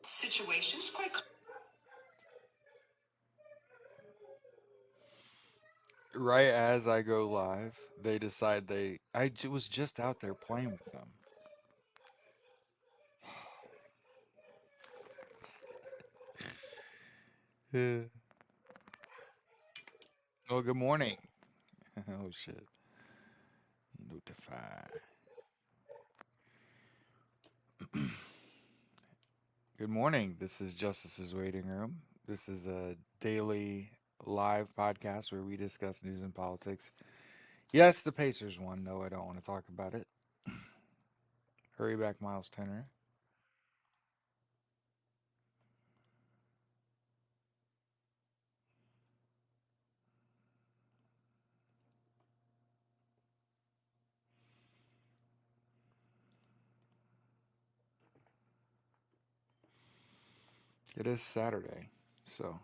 situations quite. Right as I go live, they decide was just out there playing with them. Yeah. Oh, good morning. Oh shit. Notify. Good morning. This is Justice's Waiting Room. This is a daily live podcast where we discuss news and politics. Yes, the Pacers won. No, I don't want to talk about it. Hurry back, Miles Turner. It is Saturday, so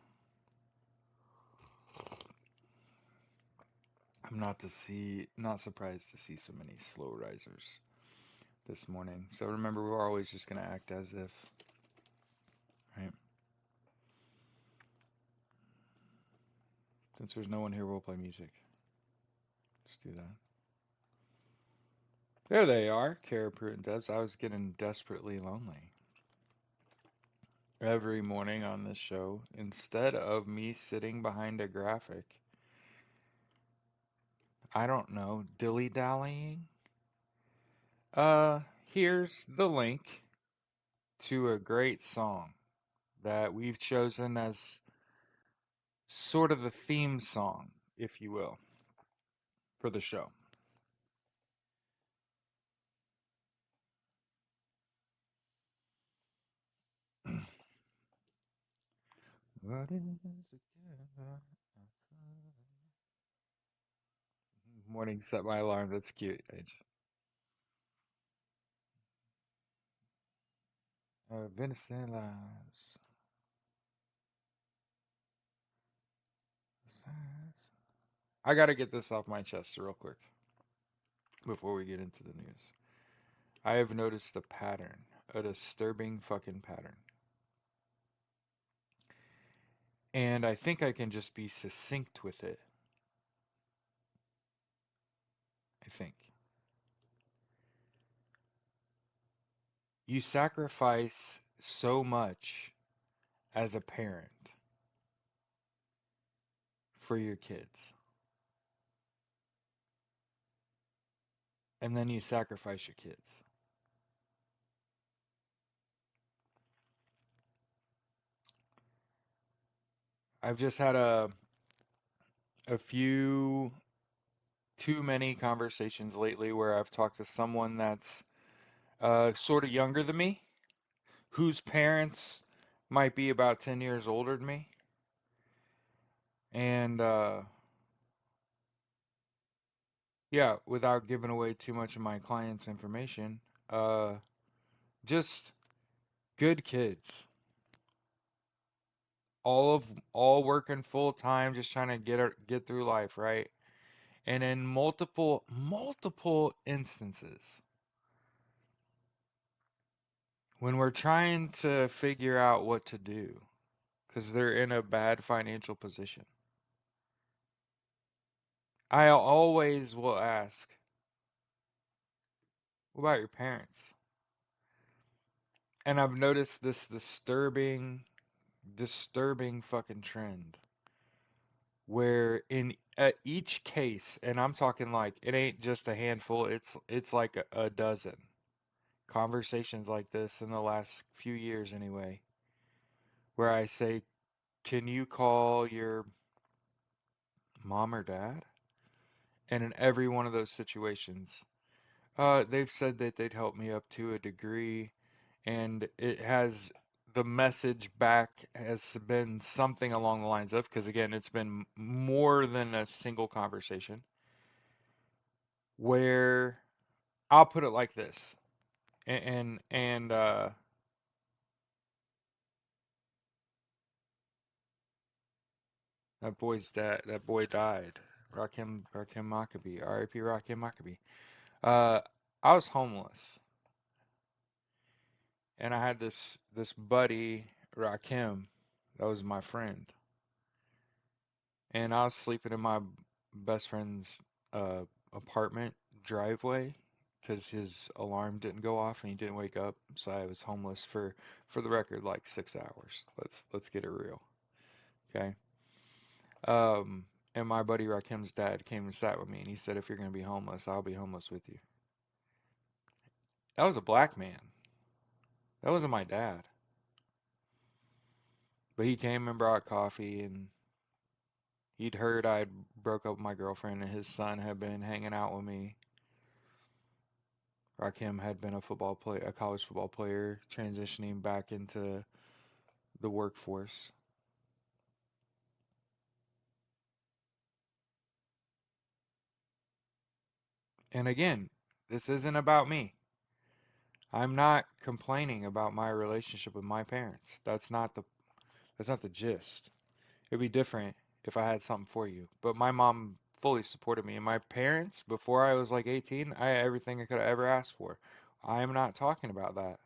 I'm not surprised to see so many slow risers this morning. So remember, we're always just gonna act as if, right? Since there's no one here, we'll play music. Let's do that. There they are, Kara Pruitt and Debs. I was getting desperately lonely. Every morning on this show, instead of me sitting behind a graphic, I don't know, dilly dallying. Here's the link to a great song that we've chosen as sort of the theme song, if you will, for the show. What is it? Morning, set my alarm. That's cute, Age. Venison lives. I gotta get this off my chest real quick before we get into the news. I have noticed a pattern, a disturbing fucking pattern. And I think I can just be succinct with it. I think. You sacrifice so much as a parent for your kids. And then you sacrifice your kids. I've just had a few too many conversations lately where I've talked to someone that's sort of younger than me, whose parents might be about 10 years older than me. And yeah, without giving away too much of my client's information, uh, just good kids. All working full time, just trying to get through life, right? And in multiple instances, when we're trying to figure out what to do, because they're in a bad financial position, I always will ask, "What about your parents?" And I've noticed this disturbing fucking trend where in each case, and I'm talking like it ain't just a handful, it's like a dozen conversations like this in the last few years anyway, where I say, "Can you call your mom or dad?" And in every one of those situations, they've said that they'd help me up to a degree, and it has the message back has been something along the lines of, because again, it's been more than a single conversation, where I'll put it like this, and that boy died. Rakim Maccabee, R.I.P. Rakim Maccabee. Uh, I was homeless, and I had this buddy Rakim, that was my friend, and I was sleeping in my best friend's uh, apartment driveway because his alarm didn't go off and he didn't wake up. So I was homeless for the record, like 6 hours. Let's get it real, okay? And my buddy Rakim's dad came and sat with me, and he said, "If you're gonna be homeless, I'll be homeless with you." That was a black man. That wasn't my dad, but he came and brought coffee, and he'd heard I'd broke up with my girlfriend, and his son had been hanging out with me. Rakim had been a college football player, transitioning back into the workforce. And again, this isn't about me. I'm not complaining about my relationship with my parents. That's not the gist. It'd be different if I had something for you. But my mom fully supported me, and my parents, before I was like 18, I had everything I could have ever asked for. I am not talking about that.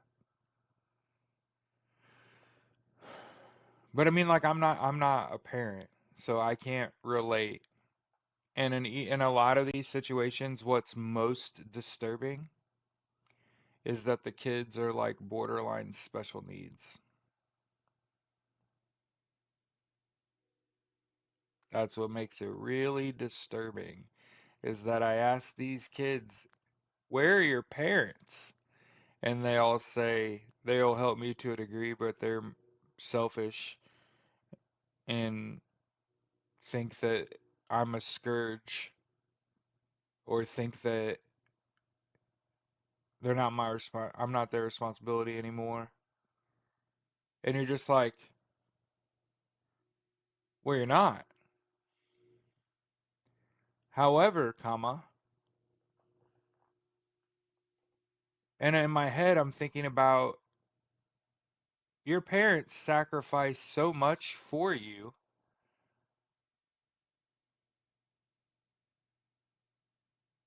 But I mean, like, I'm not a parent, so I can't relate. And in a lot of these situations, what's most disturbing is that the kids are like borderline special needs. That's what makes it really disturbing, is that I ask these kids, "Where are your parents?" And they all say they'll help me to a degree, but they're selfish and think that I'm a scourge, or think that I'm not their responsibility anymore. And you're just like, "Well, you're not." However, comma, and in my head I'm thinking about your parents sacrificed so much for you,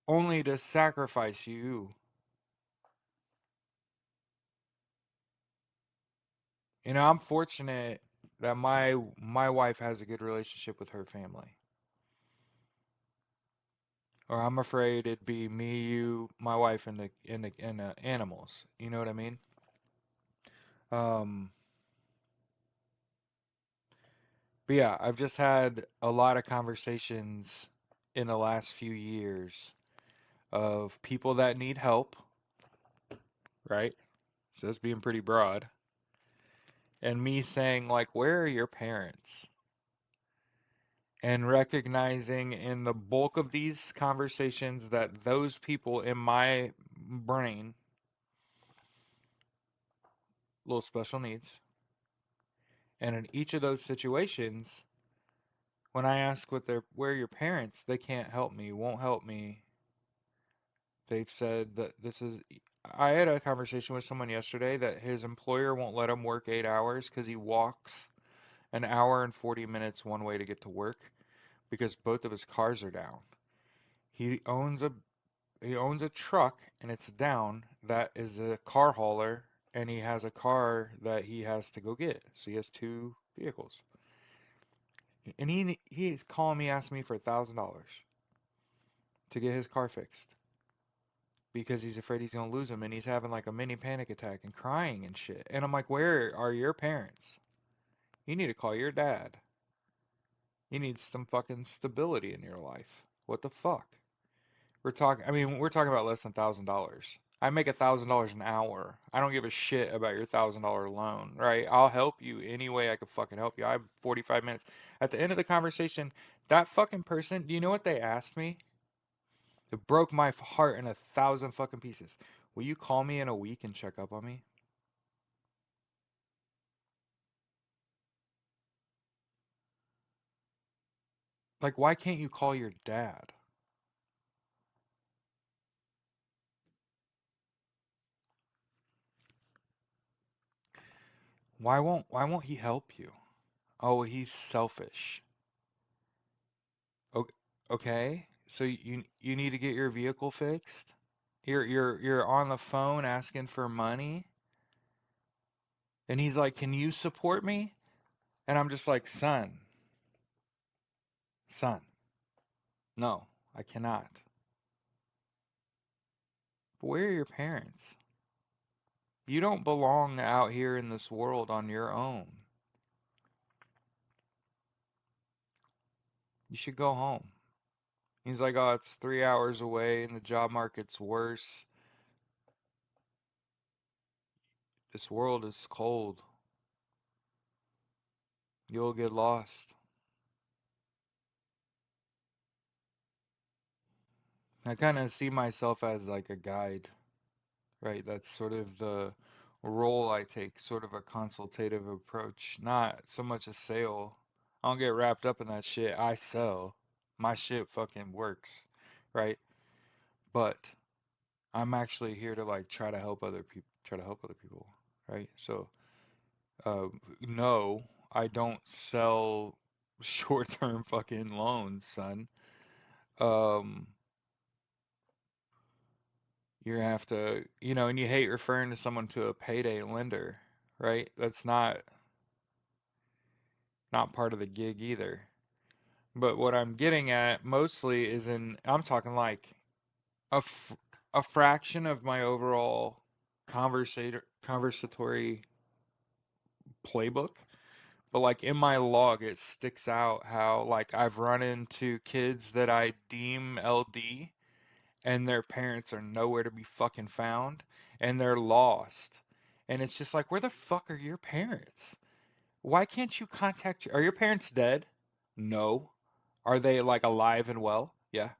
only to sacrifice you. I'm fortunate that my wife has a good relationship with her family. Or I'm afraid it'd be me, you, my wife, and the animals. You know what I mean? Um, but yeah, I've just had a lot of conversations in the last few years of people that need help, right? So that's being pretty broad. And me saying, like, "Where are your parents?" And recognizing in the bulk of these conversations that those people in my brain, little special needs, and in each of those situations, when I ask where are your parents, they can't help me, won't help me. They've said that this is. I had a conversation with someone yesterday that his employer won't let him work 8 hours because he walks an hour and 40 minutes one way to get to work because both of his cars are down. He owns a he owns a truck and it's down that is a car hauler, and he has a car that he has to go get. So he has two vehicles. And he's calling me asking me for $1,000 to get his car fixed because he's afraid he's gonna lose him, and he's having like a mini panic attack and crying and shit. And I'm like, "Where are your parents? You need to call your dad. You need some fucking stability in your life. What the fuck?" We're talking about less than $1,000. I make $1,000 an hour. I don't give a shit about your $1,000 loan, right? I'll help you any way I can fucking help you. I have 45 minutes. At the end of the conversation, that fucking person, do you know what they asked me? It broke my heart in 1,000 fucking pieces. "Will you call me in a week and check up on me?" Like, why can't you call your dad? Why won't he help you? Oh, he's selfish. O- Okay, so you need to get your vehicle fixed. You're on the phone asking for money. And he's like, "Can you support me?" And I'm just like, son, no, I cannot. But where are your parents? You don't belong out here in this world on your own. You should go home. He's like, "Oh, it's 3 hours away and the job market's worse. This world is cold. You'll get lost." I kind of see myself as like a guide, right? That's sort of the role I take, sort of a consultative approach, not so much a sale. I don't get wrapped up in that shit. I sell. My shit fucking works, right? But I'm actually here to like try to help other people, right? So, uh, no, I don't sell short-term fucking loans, son. Um, you have to, and you hate referring to someone to a payday lender, right? That's not part of the gig either. But what I'm getting at mostly is I'm talking like a, f- a fraction of my overall conversatory playbook. But like in my log, it sticks out how like I've run into kids that I deem LD and their parents are nowhere to be fucking found and they're lost. And it's just like, where the fuck are your parents? Why can't you contact are your parents dead? No. Are they like alive and well? Yeah.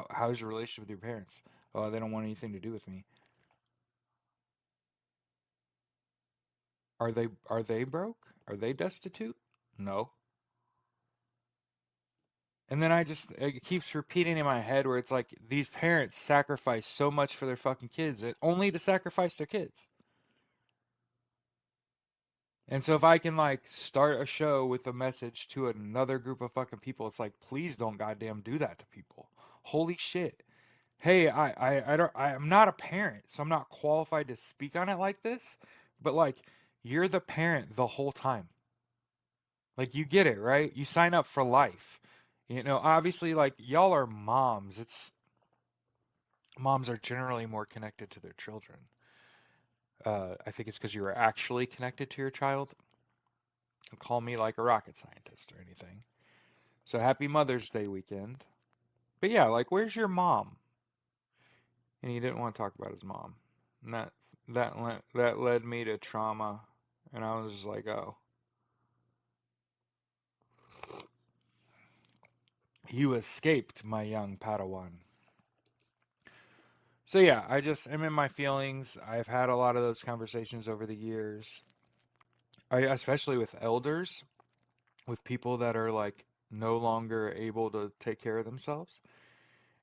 How's your relationship with your parents? Oh, they don't want anything to do with me. Are they broke? Are they destitute? No. And then it keeps repeating in my head where it's like these parents sacrifice so much for their fucking kids, only to sacrifice their kids. And so if I can like start a show with a message to another group of fucking people, it's like, please don't goddamn do that to people. Holy shit. Hey, I'm not a parent, so I'm not qualified to speak on it like this, but like you're the parent the whole time. Like you get it, right? You sign up for life. Obviously like y'all are moms. It's moms are generally more connected to their children. I think it's because you are actually connected to your child. Don't call me like a rocket scientist or anything. So happy Mother's Day weekend. But yeah, like where's your mom? And he didn't want to talk about his mom. And that led me to trauma. And I was just like, oh, you escaped, my young Padawan. So yeah, I just am in my feelings. I've had a lot of those conversations over the years. Especially with elders, with people that are like no longer able to take care of themselves.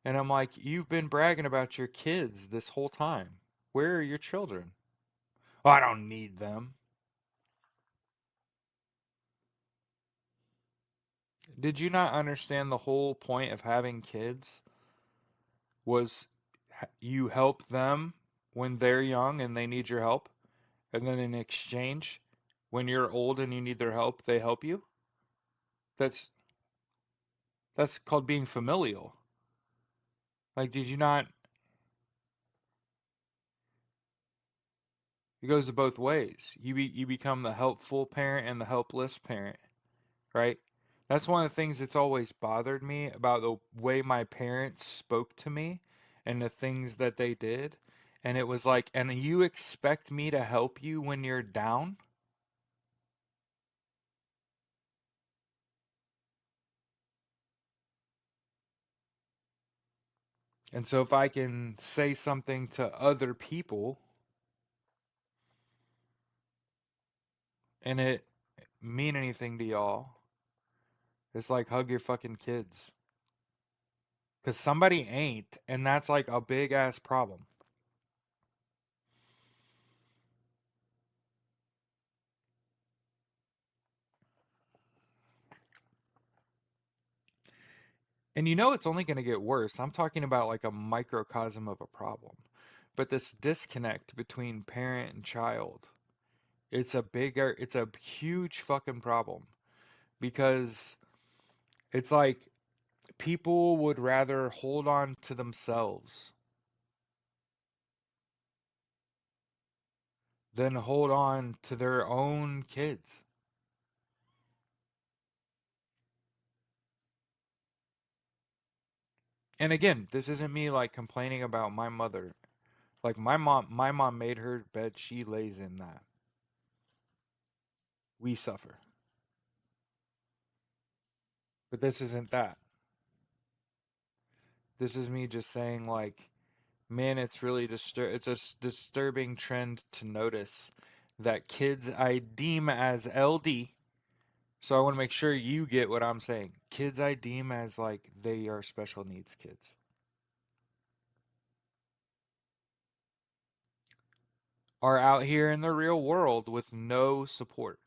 And I'm like, you've been bragging about your kids this whole time. Where are your children? Oh, I don't need them. Did you not understand the whole point of having kids was you help them when they're young and they need your help, and then in exchange, when you're old and you need their help, they help you? That's that's called being familial. Like, did you not? It goes to both ways. You become the helpful parent and the helpless parent, right? That's one of the things that's always bothered me about the way my parents spoke to me and the things that they did. And it was like, and you expect me to help you when you're down? And so if I can say something to other people and it mean anything to y'all, it's like hug your fucking kids. Because somebody ain't, and that's like a big ass problem. And it's only going to get worse. I'm talking about like a microcosm of a problem. But this disconnect between parent and child It's a huge fucking problem because it's like people would rather hold on to themselves than hold on to their own kids. And again, this isn't me like complaining about my mother. Like my mom made her bed, she lays in that. We suffer. But this isn't that. This is me just saying like, man, it's really it's a disturbing trend to notice that kids I deem as LD. So I want to make sure you get what I'm saying. Kids I deem as like they are special needs kids are out here in the real world with no support.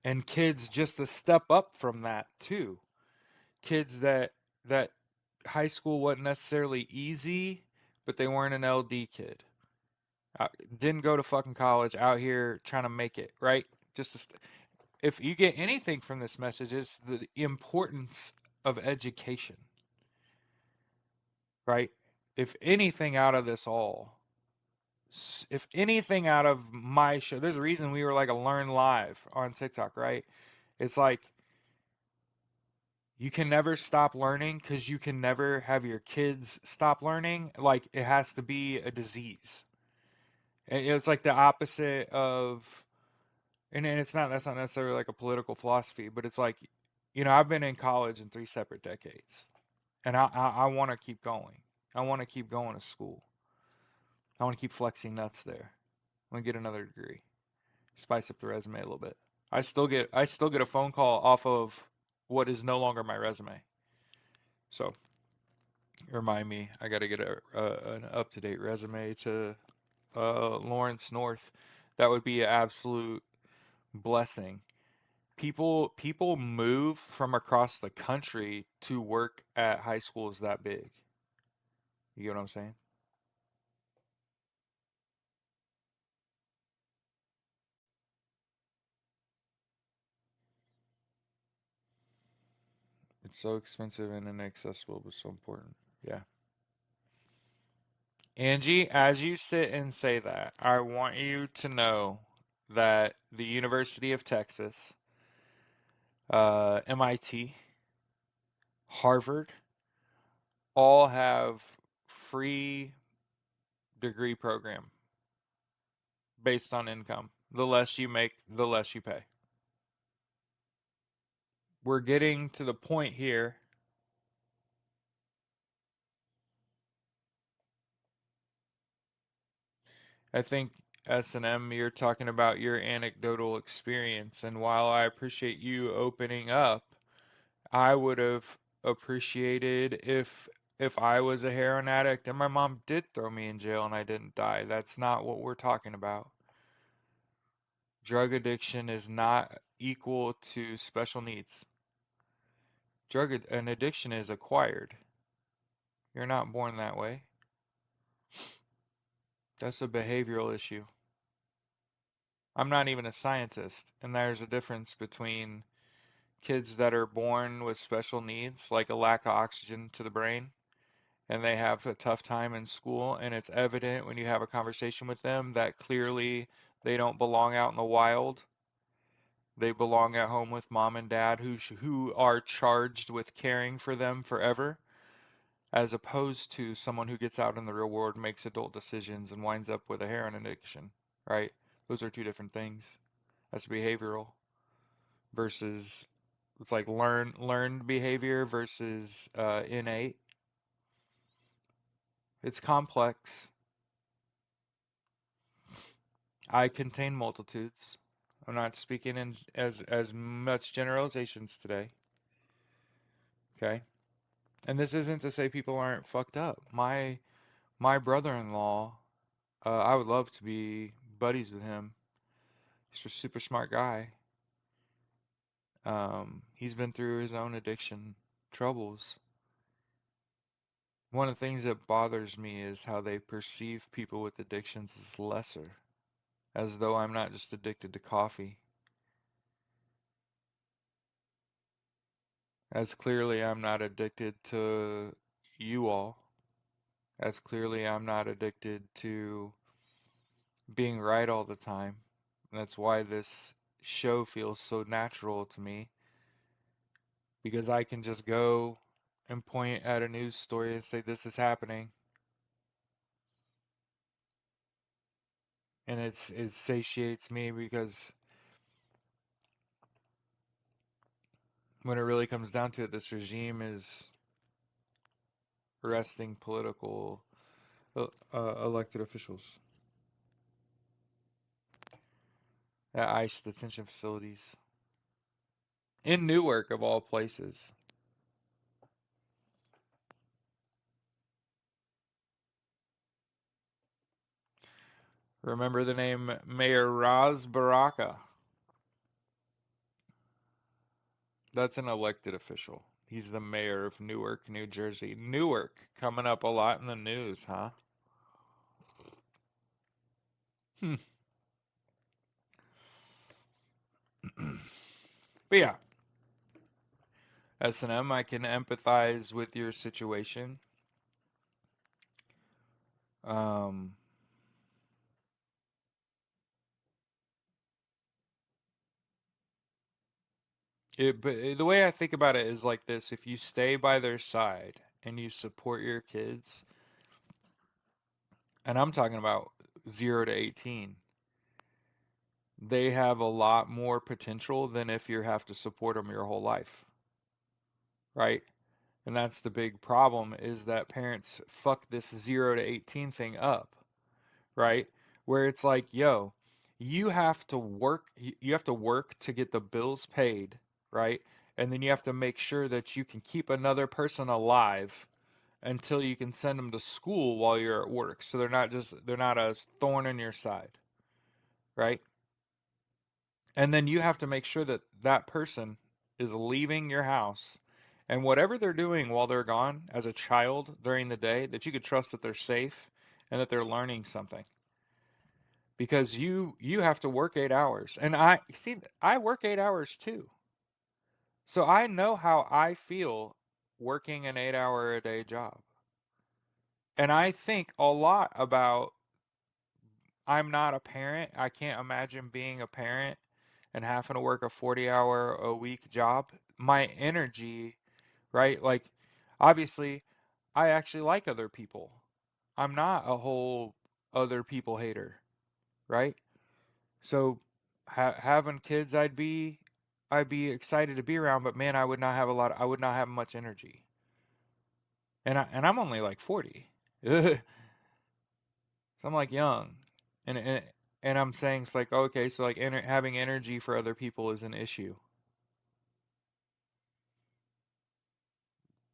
And kids just a step up from that too. Kids that high school wasn't necessarily easy, but they weren't an LD kid. Didn't go to fucking college, out here trying to make it, right? Just if you get anything from this message, it's the importance of education, right? If anything out of this all, if anything out of my show, there's a reason we were like a learn live on TikTok, right? It's like you can never stop learning because you can never have your kids stop learning. Like it has to be a disease. And it's like the opposite of, and it's not, that's not necessarily like a political philosophy, but it's like, I've been in college in 3 separate decades, and I want to keep going. I want to keep going to school. I want to keep flexing nuts there. I want to get another degree, spice up the resume a little bit. I still get a phone call off of what is no longer my resume. So remind me, I got to get an up to date resume to Lawrence North. That would be an absolute blessing. People move from across the country to work at high schools that big. You get what I'm saying? It's so expensive and inaccessible, but so important. Yeah. Angie, as you sit and say that, I want you to know that the University of Texas, MIT, Harvard, all have free degree program based on income. The less you make, the less you pay. We're getting to the point here. I think S&M, you're talking about your anecdotal experience, and while I appreciate you opening up, I would have appreciated if I was a heroin addict and my mom did throw me in jail and I didn't die. That's not what we're talking about. Drug addiction is not equal to special needs. An addiction is acquired. You're not born that way. That's a behavioral issue. I'm not even a scientist, and there's a difference between kids that are born with special needs, like a lack of oxygen to the brain, and they have a tough time in school, and it's evident when you have a conversation with them that clearly they don't belong out in the wild. They belong at home with mom and dad who are charged with caring for them forever, as opposed to someone who gets out in the real world, makes adult decisions, and winds up with a heroin addiction, right? Those are two different things. That's behavioral versus it's like learned behavior versus innate. It's complex. I contain multitudes. I'm not speaking in as much generalizations today. Okay, and this isn't to say people aren't fucked up. My brother-in-law, I would love to be buddies with him. He's a super smart guy. He's been through his own addiction troubles. One of the things that bothers me is how they perceive people with addictions as lesser. as though I'm not just addicted to coffee. As clearly I'm not addicted to you all. As clearly I'm not addicted to being right all the time. And that's why this show feels so natural to me, because I can just go and point at a news story and say this is happening, and it satiates me, because when it really comes down to it, this regime is arresting political elected officials at ICE detention facilities in Newark, of all places. Remember the name Mayor Raz Baraka? That's an elected official. He's the mayor of Newark, New Jersey. Newark coming up a lot in the news, huh? Hmm. But yeah, S&M, I can empathize with your situation. Um, but the way I think about it is like this: if you stay by their side and you support your kids, and I'm talking about 0 to 18, they have a lot more potential than if you have to support them your whole life, right? And that's the big problem, is that parents fuck this 0 to 18 thing up, right? Where it's like, yo, you have to work to get the bills paid, right? And then you have to make sure that you can keep another person alive until you can send them to school while you're at work. So they're not a thorn in your side, right? And then you have to make sure that that person is leaving your house, and whatever they're doing while they're gone as a child during the day, that you could trust that they're safe and that they're learning something, because you have to work 8 hours. And I work 8 hours too. So I know how I feel working an 8-hour a day job. And I think a lot about, I'm not a parent. I can't imagine being a parent and having to work a 40-hour a week job. My energy, right? Like, obviously, I actually like other people. I'm not a whole other people hater, right? So having kids, I'd be excited to be around, but man, I would not have much energy. And I'm only like 40. So I'm like young. And and I'm saying it's like, okay, so like having energy for other people is an issue.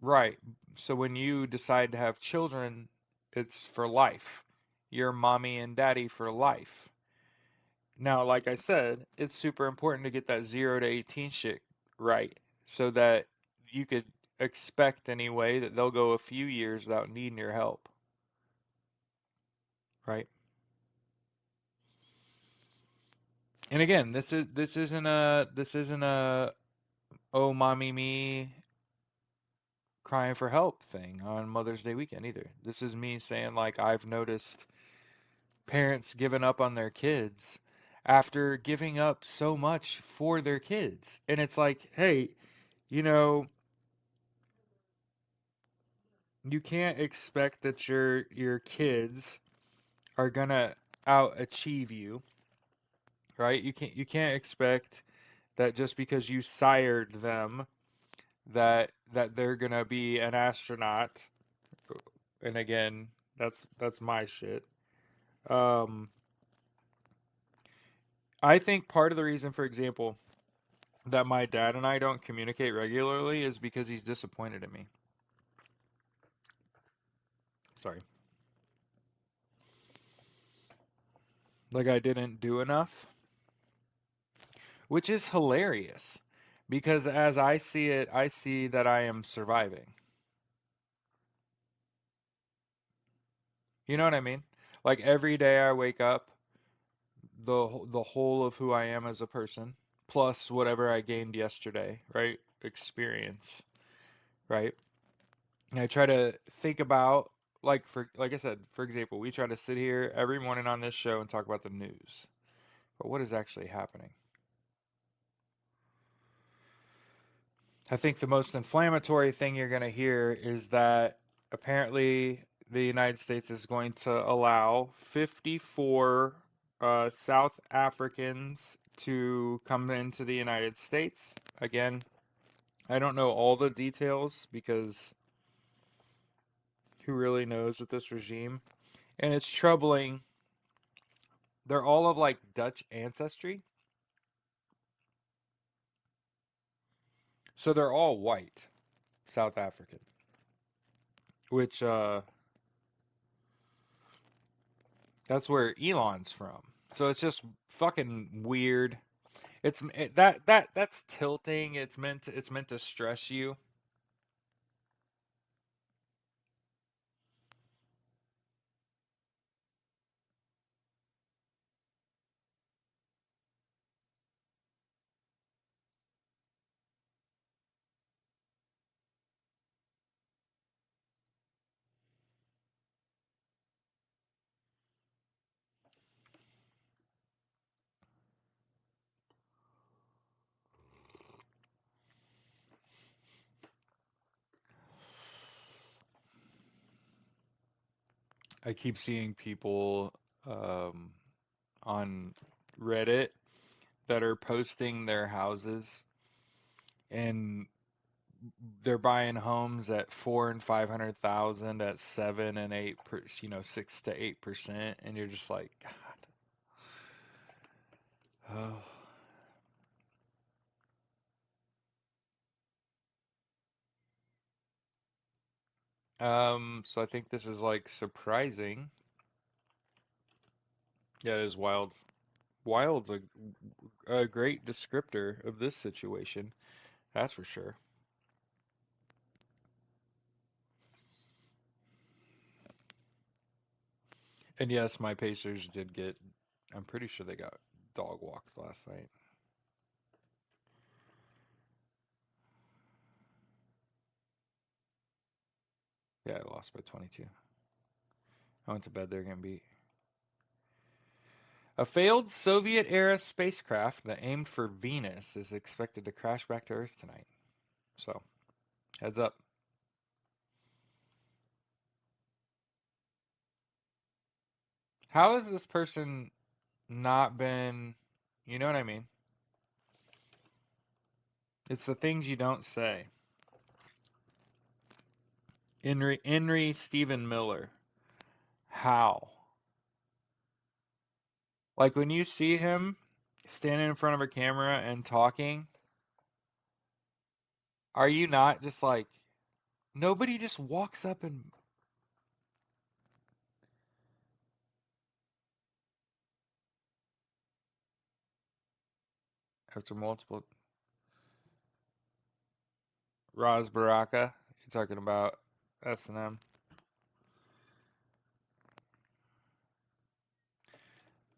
Right. So when you decide to have children, it's for life. You're mommy and daddy for life. Now, like I said, it's super important to get that 0 to 18 shit right, so that you could expect anyway that they'll go a few years without needing your help, right? And again, this isn't a oh mommy me crying for help thing on Mother's Day weekend either. This is me saying, like, I've noticed parents giving up on their kids after giving up so much for their kids. And it's like, hey, you know, you can't expect that your kids are gonna out achieve you, right? You can't expect that just because you sired them that they're gonna be an astronaut. And again, that's my shit. Um, I think part of the reason, for example, that my dad and I don't communicate regularly is because he's disappointed in me. Sorry. Like I didn't do enough, which is hilarious, because as I see it, I see that I am surviving. You know what I mean? Like every day I wake up, the whole of who I am as a person, plus whatever I gained yesterday, right? Experience, right? And I try to think about like I said, for example, we try to sit here every morning on this show and talk about the news. But what is actually happening? I think the most inflammatory thing you're going to hear is that apparently the United States is going to allow 54 South Africans to come into the United States. Again, I don't know all the details because who really knows with this regime? And it's troubling. They're all of like Dutch ancestry. So they're all white South African, which that's where Elon's from. So it's just fucking weird. That's tilting. It's meant to stress you. I keep seeing people um, on Reddit that are posting their houses and they're buying homes at 400,000 and 500,000 at 7 and 8 per, 6 to 8%, and you're just like, God, oh. So I think this is like surprising. Yeah, it is wild. Wild's a great descriptor of this situation. That's for sure. And yes, my Pacers did get. I'm pretty sure they got dog walked last night. Yeah, I lost by 22. I went to bed. They're getting beat. A failed Soviet era spacecraft that aimed for Venus is expected to crash back to Earth tonight. So, heads up. How has this person not been. You know what I mean? It's the things you don't say. Henry Stephen Miller. How? Like when you see him standing in front of a camera and talking, are you not just like, nobody just walks up and after multiple Raz Baraka, you're talking about S&M.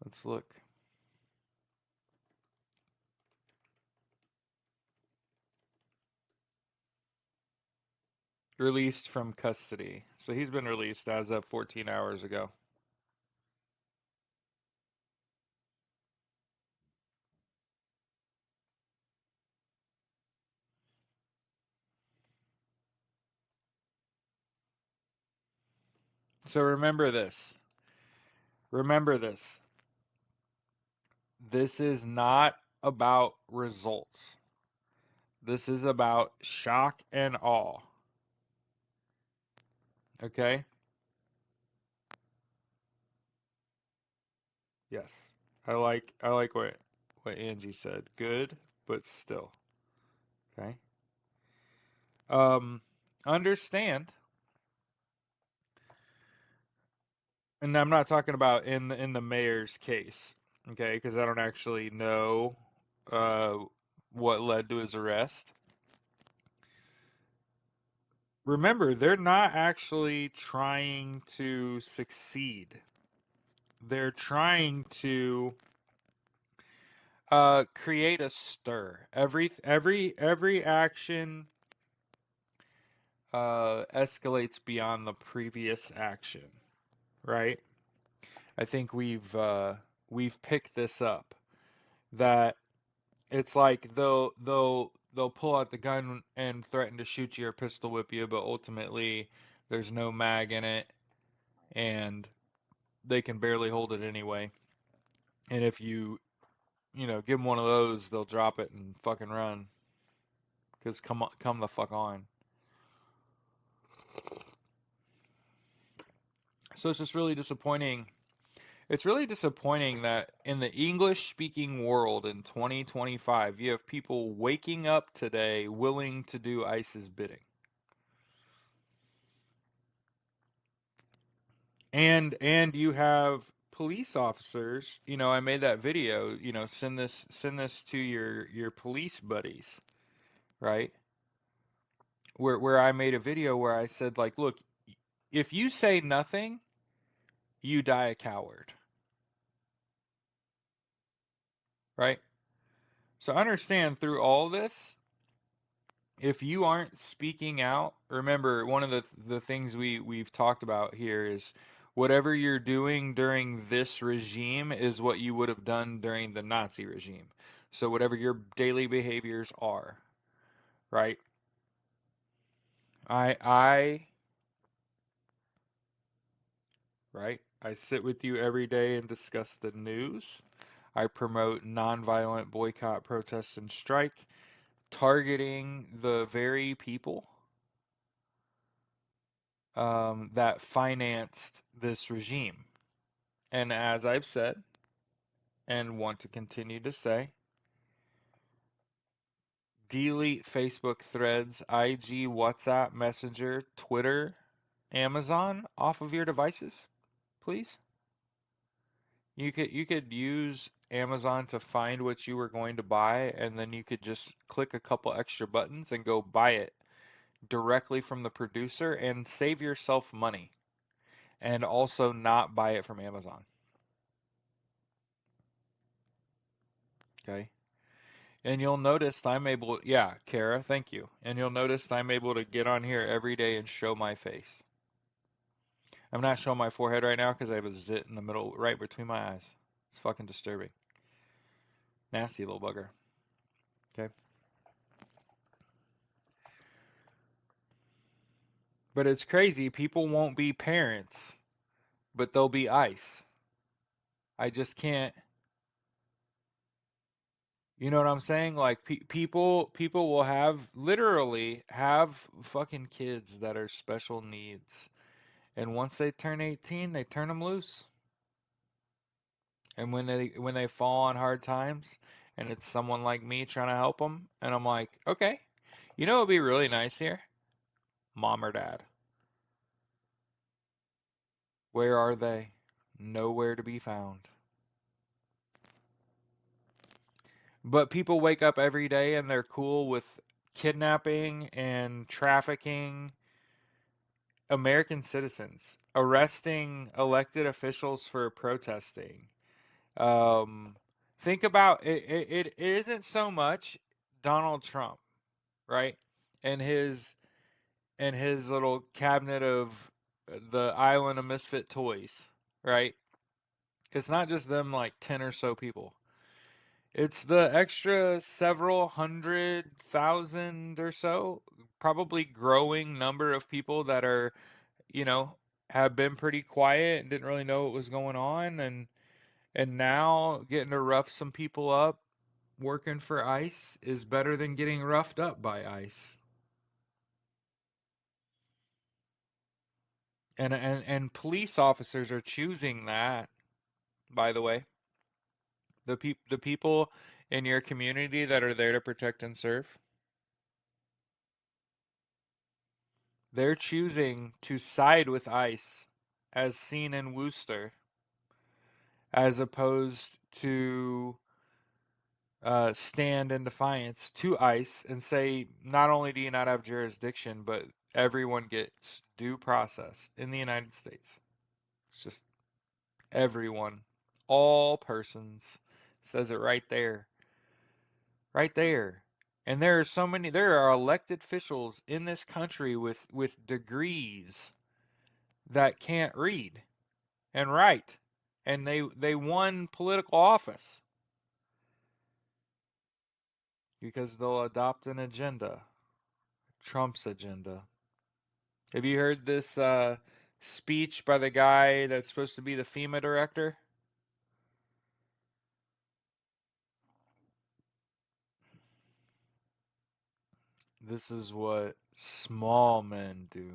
Let's look. Released from custody. So he's been released as of 14 hours ago. So remember this. Remember this. This is not about results. This is about shock and awe. Okay? Yes. I like what Angie said. Good, but still. Okay? Um understand, and I'm not talking about in the mayor's case, okay? Because I don't actually know uh what led to his arrest. Remember, they're not actually trying to succeed. They're trying to Create a stir. Every action escalates beyond the previous action, right? I think we've picked this up, that it's like they'll pull out the gun and threaten to shoot you or pistol whip you, but ultimately there's no mag in it and they can barely hold it anyway. And if you give them one of those, they'll drop it and fucking run. Cause come the fuck on. So it's just really disappointing. It's really disappointing that in the English speaking world in 2025, you have people waking up today willing to do ICE's bidding. And you have police officers, I made that video, send this to your police buddies, right? Where I made a video where I said, like, look, if you say nothing, you die a coward. Right? So understand, through all this, if you aren't speaking out, remember, one of the things we've talked about here is whatever you're doing during this regime is what you would have done during the Nazi regime. So whatever your daily behaviors are, right? I right? I sit with you every day and discuss the news. I promote nonviolent boycott, protest, and strike, targeting the very people that financed this regime. And as I've said, and want to continue to say, delete Facebook, Threads, IG, WhatsApp, Messenger, Twitter, Amazon off of your devices, please. You could use Amazon to find what you were going to buy, and then you could just click a couple extra buttons and go buy it directly from the producer and save yourself money, and also not buy it from Amazon. Okay? And you'll notice I'm able, yeah, Kara, thank you. And you'll notice I'm able to get on here every day and show my face. I'm not showing my forehead right now because I have a zit in the middle, right between my eyes. It's fucking disturbing. Nasty little bugger. Okay? But it's crazy. People won't be parents, but they'll be ICE. I just can't. You know what I'm saying? Like people will literally have fucking kids that are special needs, and once they turn 18, they turn them loose. And when they fall on hard times, and it's someone like me trying to help them, and I'm like, okay, it'd be really nice here, mom or dad. Where are they? Nowhere to be found. But people wake up every day and they're cool with kidnapping and trafficking American citizens, arresting elected officials for protesting. Um, think about it, it isn't so much Donald Trump, right? And his little cabinet of the island of misfit toys, right? It's not just them, like 10 or so people. It's the extra several 100,000 or so, probably growing number of people that are, you know, have been pretty quiet and didn't really know what was going on, and now getting to rough some people up working for ICE is better than getting roughed up by ICE. And police officers are choosing that, by the way. The people in your community that are there to protect and serve, they're choosing to side with ICE, as seen in Worcester, as opposed to stand in defiance to ICE and say, not only do you not have jurisdiction, but everyone gets due process in the United States. It's just everyone, all persons, says it right there. right there. And there are elected officials in this country with degrees that can't read and write. And they won political office because they'll adopt an agenda, Trump's agenda. Have you heard this speech by the guy that's supposed to be the FEMA director? This is what small men do.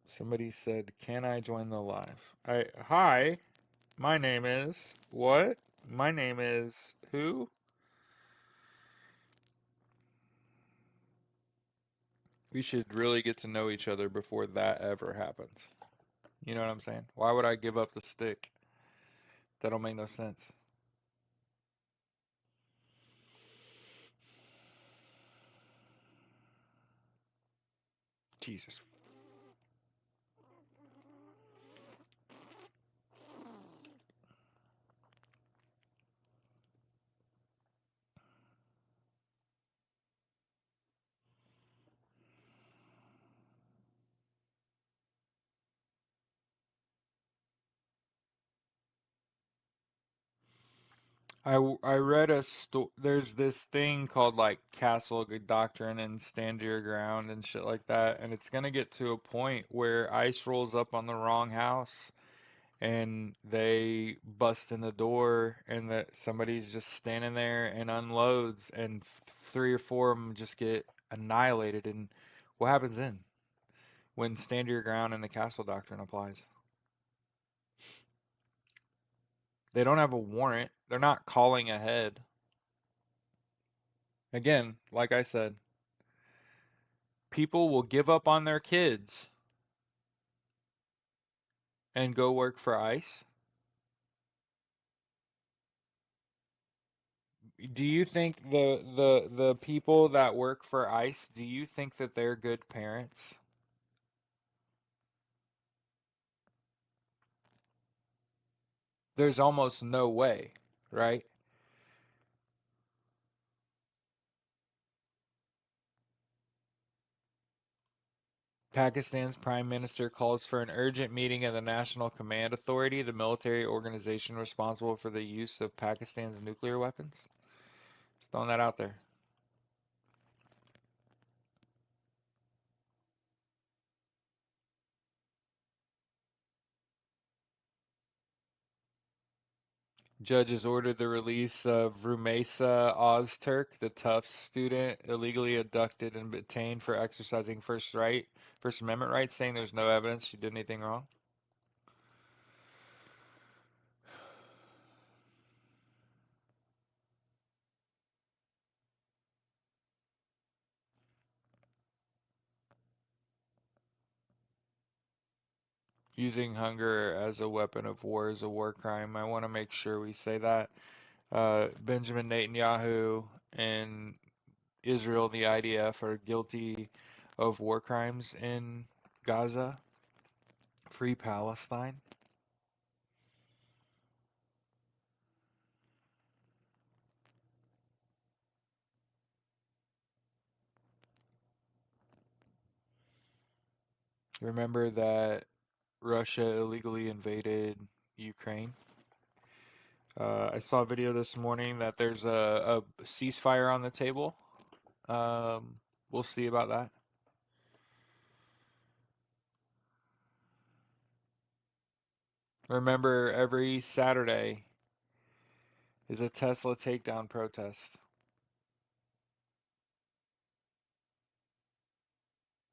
Somebody said, "Can I join the live?" Hi, my name is what? My name is who? We should really get to know each other before that ever happens. You know what I'm saying? Why would I give up the stick? That don't make no sense. Jesus. I read there's this thing called like Castle Doctrine and Stand Your Ground and shit like that, and it's gonna get to a point where ICE rolls up on the wrong house and they bust in the door and that somebody's just standing there and unloads and three or four of them just get annihilated. And what happens then when Stand Your Ground and the Castle Doctrine applies? They don't have a warrant. They're not calling ahead. Again, like I said, people will give up on their kids and go work for ICE. Do you think the people that work for ICE, do you think that they're good parents? There's almost no way, right? Pakistan's prime minister calls for an urgent meeting of the National Command Authority, the military organization responsible for the use of Pakistan's nuclear weapons. Just throwing that out there. Judges ordered the release of Rumeysa Ozturk, the Tufts student illegally abducted and detained for exercising First Amendment rights, saying there's no evidence she did anything wrong. Using hunger as a weapon of war is a war crime. I want to make sure we say that. Benjamin Netanyahu and Israel, the IDF, are guilty of war crimes in Gaza. Free Palestine. Remember that Russia illegally invaded Ukraine? I saw a video this morning that there's a ceasefire on the table. Um, we'll see about that. Remember, every Saturday is a Tesla takedown protest.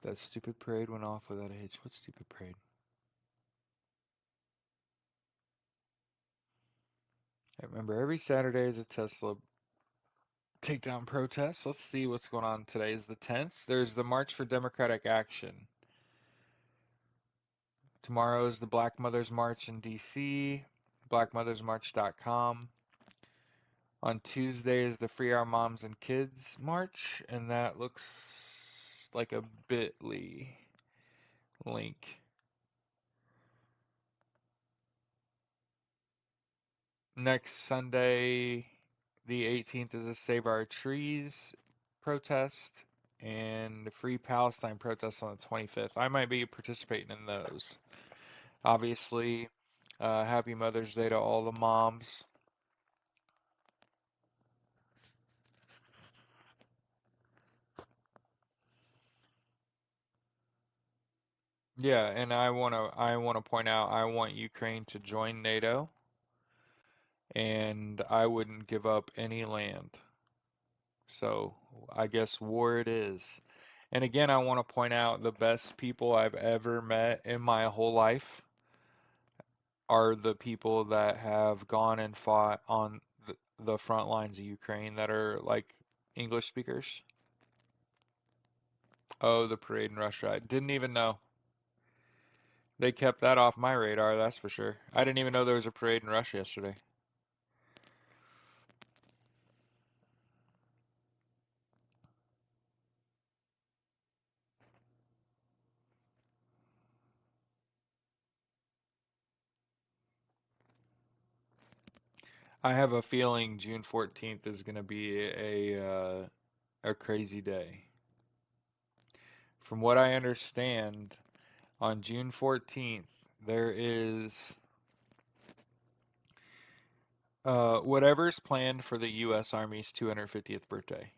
That stupid parade went off without a hitch. What stupid parade? I remember every Saturday is a Tesla takedown protest. Let's see what's going on. Today is the 10th. There's the March for Democratic Action. Tomorrow is the Black Mothers March in DC, blackmothersmarch.com. On Tuesday is the Free Our Moms and Kids March, and that looks like a bit.ly. link. Next Sunday, the 18th, is a Save Our Trees protest and the Free Palestine protest on the 25th. I might be participating in those. Obviously, happy Mother's Day to all the moms. Yeah, and I wanna point out I want Ukraine to join NATO, and I wouldn't give up any land. So I guess war it is. And again, I want to point out the best people I've ever met in my whole life are the people that have gone and fought on the front lines of Ukraine that are like English speakers. Oh, the parade in Russia. I didn't even know. They kept that off my radar, that's for sure. I didn't even know there was a parade in Russia yesterday. I have a feeling June 14th is going to be a crazy day. From what I understand, on June 14th, there is whatever's planned for the U.S. Army's 250th birthday.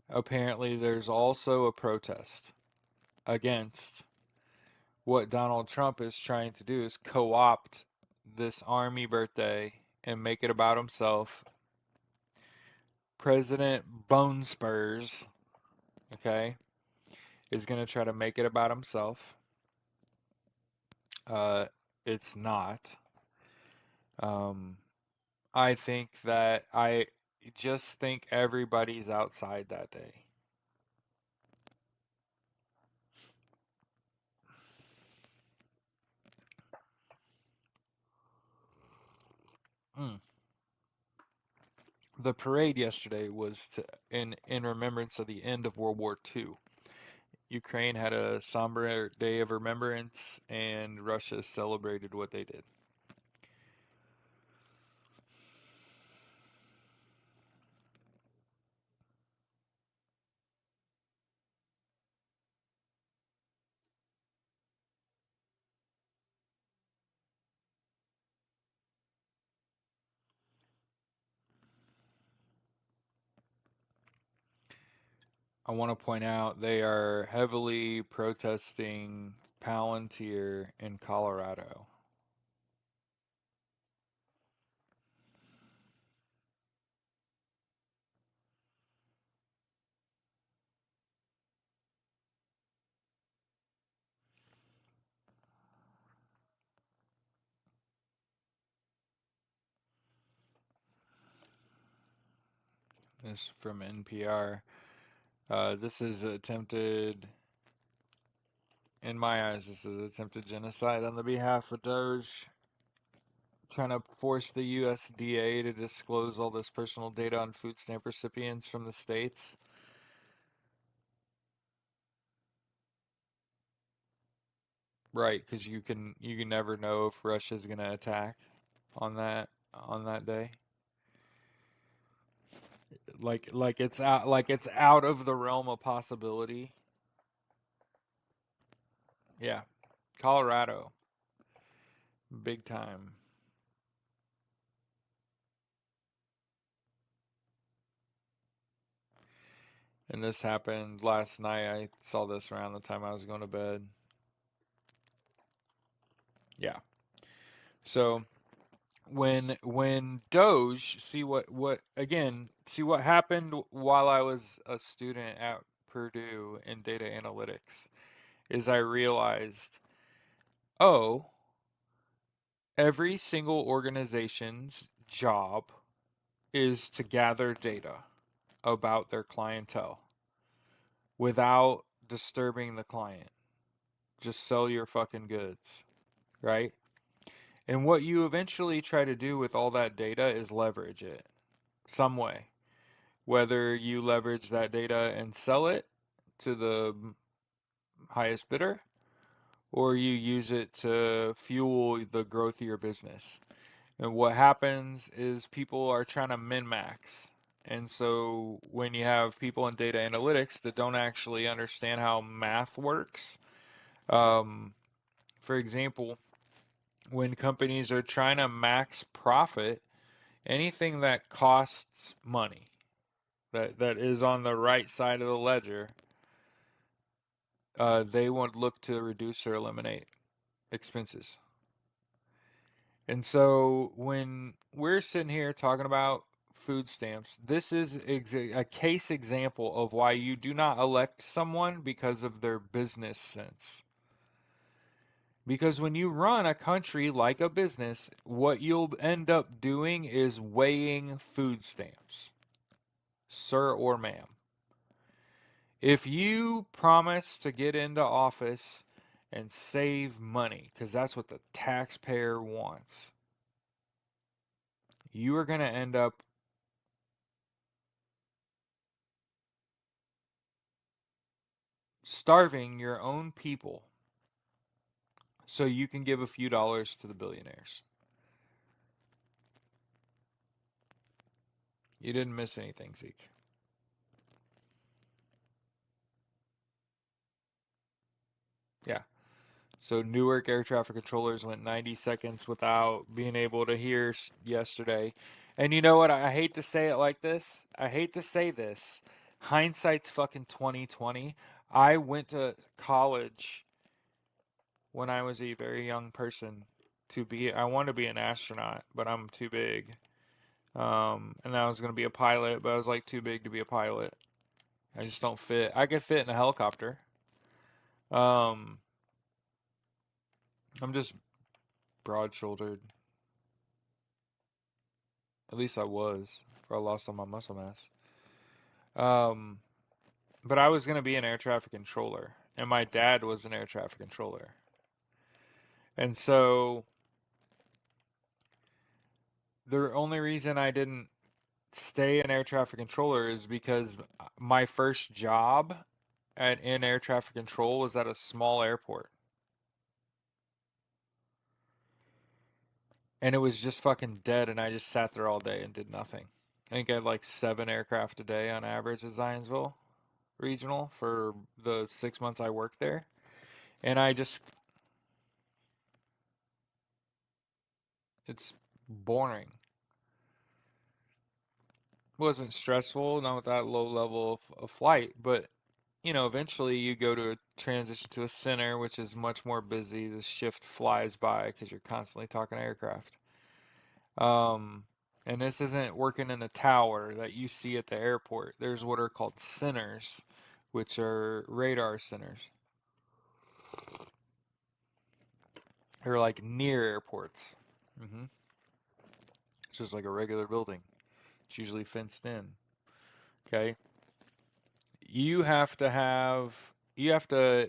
Apparently, there's also a protest against what Donald Trump is trying to do is co-opt this Army birthday and make it about himself. President Bone Spurs, okay, is going to try to make it about himself. Uh, it's not. Um, I just think everybody's outside that day. Mm. The parade yesterday was in remembrance of the end of World War II. Ukraine had a somber day of remembrance, and Russia celebrated what they did. I want to point out they are heavily protesting Palantir in Colorado. This from NPR. This is attempted, in my eyes, this is attempted genocide on the behalf of Doge, trying to force the USDA to disclose all this personal data on food stamp recipients from the states. Right, because you can never know if Russia's gonna attack on that day. Like it's out of the realm of possibility. Yeah, Colorado, big time. And this happened last night. I saw this around the time I was going to bed. Yeah. So when Doge see what happened while I was a student at Purdue in data analytics is I realized, oh, every single organization's job is to gather data about their clientele without disturbing the client. Just sell your fucking goods, right? And what you eventually try to do with all that data is leverage it some way. Whether you leverage that data and sell it to the highest bidder, or you use it to fuel the growth of your business. And what happens is people are trying to min max. And so when you have people in data analytics that don't actually understand how math works, um, for example, when companies are trying to max profit, anything that costs money, that is on the right side of the ledger, they would look to reduce or eliminate expenses. And so when we're sitting here talking about food stamps, this is a case example of why you do not elect someone because of their business sense. Because when you run a country like a business, what you'll end up doing is weighing food stamps, sir or ma'am. If you promise to get into office and save money, because that's what the taxpayer wants, you are going to end up starving your own people so you can give a few dollars to the billionaires. You didn't miss anything, Zeke. Yeah. So Newark air traffic controllers went 90 seconds without being able to hear yesterday. And you know what? I hate to say it like this. I hate to say this. Hindsight's fucking 2020. I went to college when I was a very young person I want to be an astronaut, but I'm too big. And I was going to be a pilot, but I was like too big to be a pilot. I just don't fit. I could fit in a helicopter. Um, I'm just broad-shouldered. At least I was, or I lost all my muscle mass. Um, but I was gonna be an air traffic controller, and my dad was an air traffic controller, and so the only reason I didn't stay an air traffic controller is because my first job in air traffic control was at a small airport, and it was just fucking dead, and I just sat there all day and did nothing. I think I had like 7 aircraft a day on average at Zionsville Regional for the 6 months I worked there. And it's boring. It wasn't stressful, not with that low level of flight, but eventually you go to a transition to a center, which is much more busy. The shift flies by because you're constantly talking aircraft. Um, and this isn't working in a tower that you see at the airport. There's what are called centers, which are radar centers. They're like near airports. hmm It's just like a regular building. It's usually fenced in. Okay. You have to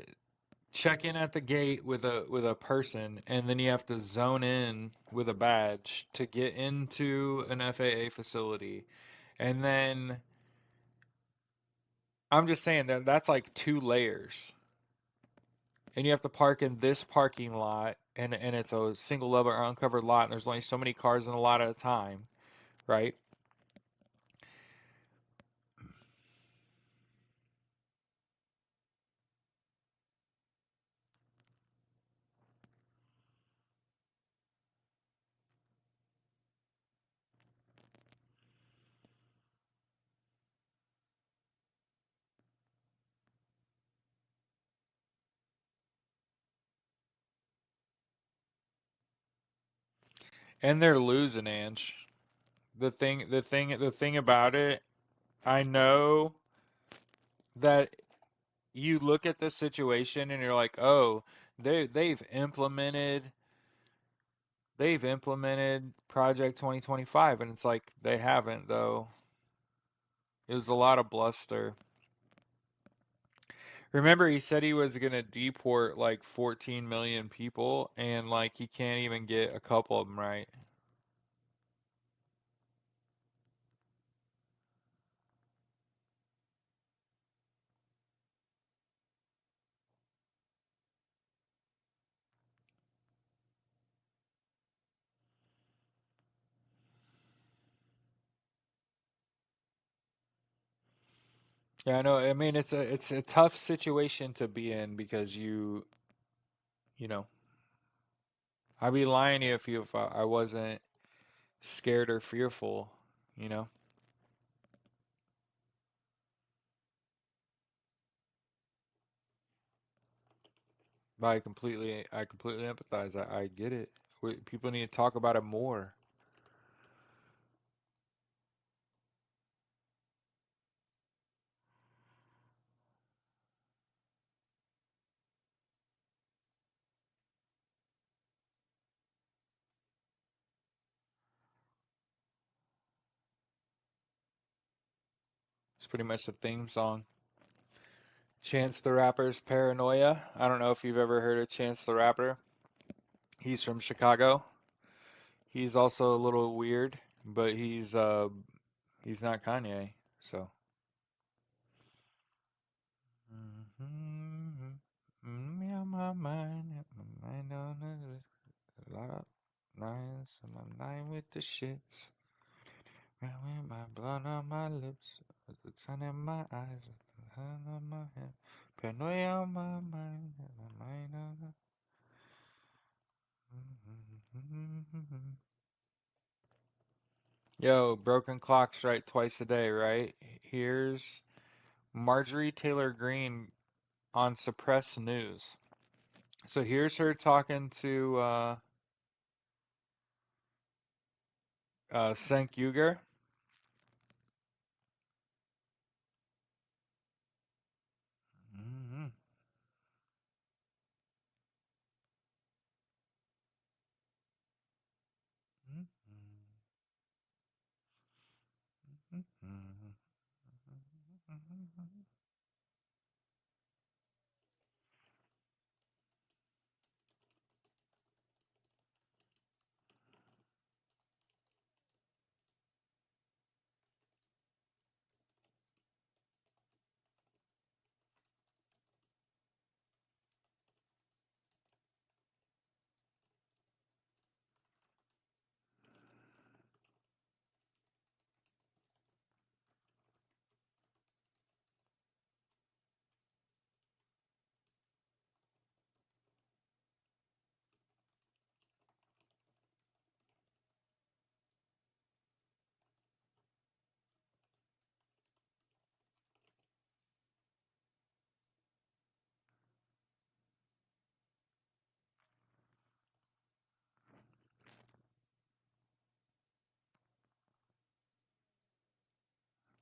check in at the gate with a person, and then you have to zone in with a badge to get into an FAA facility. And then I'm just saying that's like 2 layers. And you have to park in this parking lot, and it's a single level or uncovered lot, and there's only so many cars in a lot at a time, right? And they're losing, Ange. The thing about it, I know that you look at this situation and you're like, oh, they've implemented Project 2025, and it's like they haven't though. It was a lot of bluster. Remember, he said he was gonna deport like 14 million people, and like he can't even get a couple of them right. Yeah, I know. I mean, it's a tough situation to be in because you know, I'd be lying to you if I wasn't scared or fearful, you know. But I completely empathize. I get it. People need to talk about it more. It's pretty much the theme song. Chance the Rapper's Paranoia. I don't know if you've ever heard of Chance the Rapper. He's from Chicago. He's also a little weird, but he's not Kanye. So me on my mind, my mind on a lot of nights, and I'm lying with the shits. With my blood on my lips, the sun in my eyes, the hand on my head, paranoia on my mind, my mind on. Yo, broken clock strike twice a day, right? Here's Marjorie Taylor Greene on Suppressed News. So here's her talking to Cenk Uygur. Mm-hmm.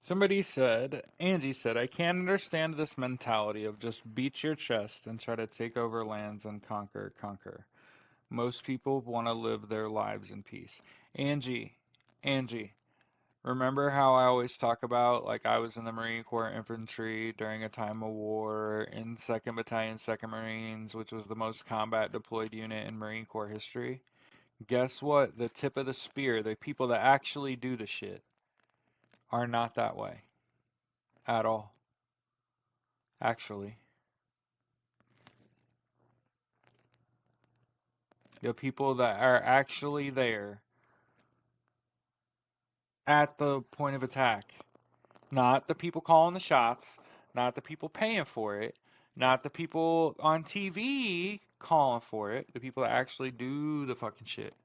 Somebody said, Angie said, I can't understand this mentality of just beat your chest and try to take over lands and conquer, conquer. Most people want to live their lives in peace. Angie, Angie, remember how I always talk about, like, I was in the Marine Corps infantry during a time of war in 2nd Battalion, 2nd Marines, which was the most combat deployed unit in Marine Corps history? Guess what? The tip of the spear, the people that actually do the shit, are not that way at all. Actually, the people that are actually there at the point of attack, not the people calling the shots, not the people paying for it, not the people on TV calling for it, the people that actually do the fucking shit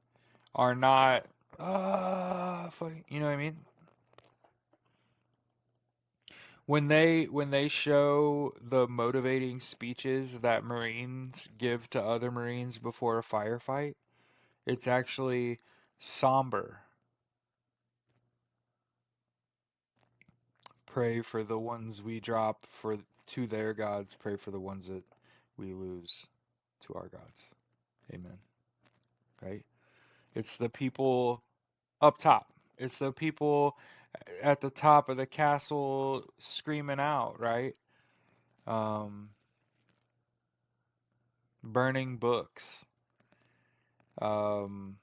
are not, you know what I mean? When they show the motivating speeches that Marines give to other Marines before a firefight, it's actually somber. Pray for the ones we drop for to their gods. Pray for the ones that we lose to our gods. Amen. Right? It's the people up top. It's the people at the top of the castle screaming out, right? Um, burning books. Um,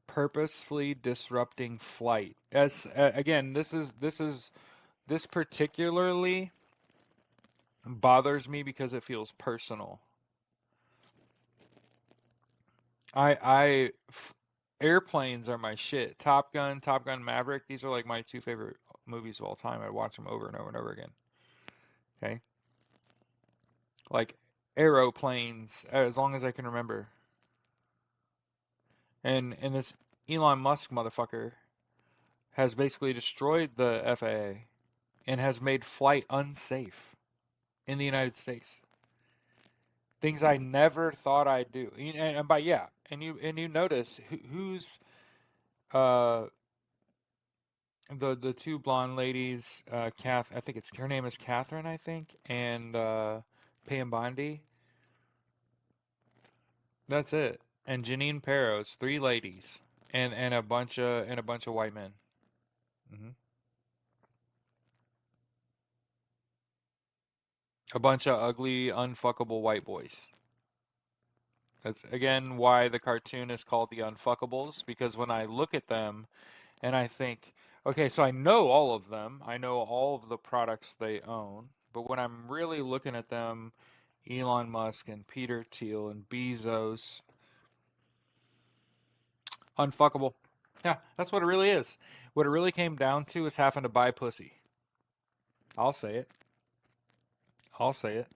purposefully disrupting flight. As again, this particularly bothers me because it feels personal. I airplanes are my shit. Top Gun, Top Gun Maverick. These are like my two favorite movies of all time. I watch them over and over and over again. Okay, like aeroplanes, as long as I can remember. And this Elon Musk motherfucker has basically destroyed the FAA and has made flight unsafe in the United States. Things I never thought I'd do. And by yeah, and you notice who's uh the two blonde ladies, I think it's her name is Catherine, I think, and Pam Bondi. That's it. And Janine Perros, three ladies, and a bunch of white men. Hmm. A bunch of ugly, unfuckable white boys. That's again why the cartoon is called The Unfuckables, because when I look at them and I think, okay, so I know all of them, I know all of the products they own, but when I'm really looking at them, Elon Musk and Peter Thiel and Bezos, unfuckable. Yeah, that's what it really is. What it really came down to is having to buy pussy. I'll say it. I'll say it.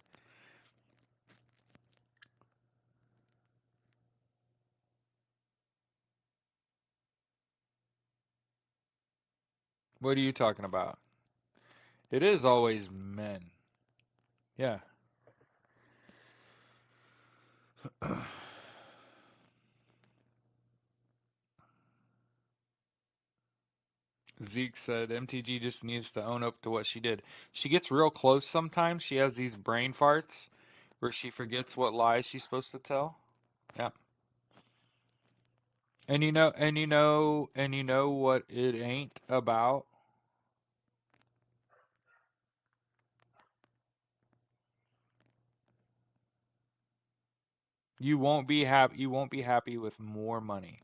What are you talking about? It is always men. Yeah. Zeke said MTG just needs to own up to what she did. She gets real close sometimes. She has these brain farts where she forgets what lies she's supposed to tell. Yeah. And you know what it ain't about? You won't be happy with more money.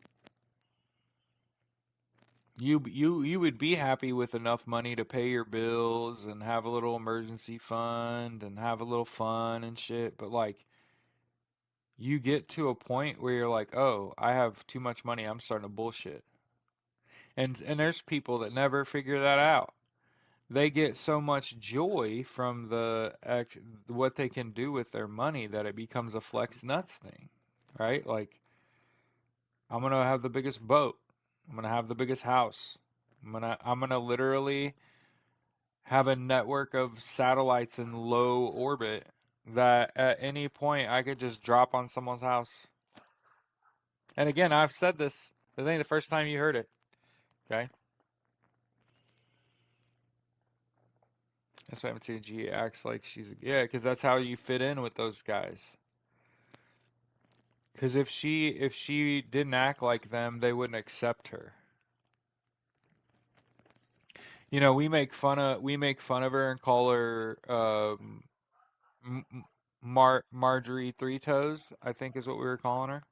You would be happy with enough money to pay your bills and have a little emergency fund and have a little fun and shit, but like you get to a point where you're like, "Oh, I have too much money. I'm starting to bullshit." And there's people that never figure that out. They get so much joy from what they can do with their money that it becomes a flex nuts thing, right? Like I'm gonna have the biggest boat. I'm gonna have the biggest house. I'm gonna literally have a network of satellites in low orbit that at any point I could just drop on someone's house. And again, I've said this. This ain't the first time you heard it. Okay, that's why MTG acts like yeah, because that's how you fit in with those guys. Because if she didn't act like them, they wouldn't accept her. We make fun of her and call her Marjorie Three Toes, I think is what we were calling her.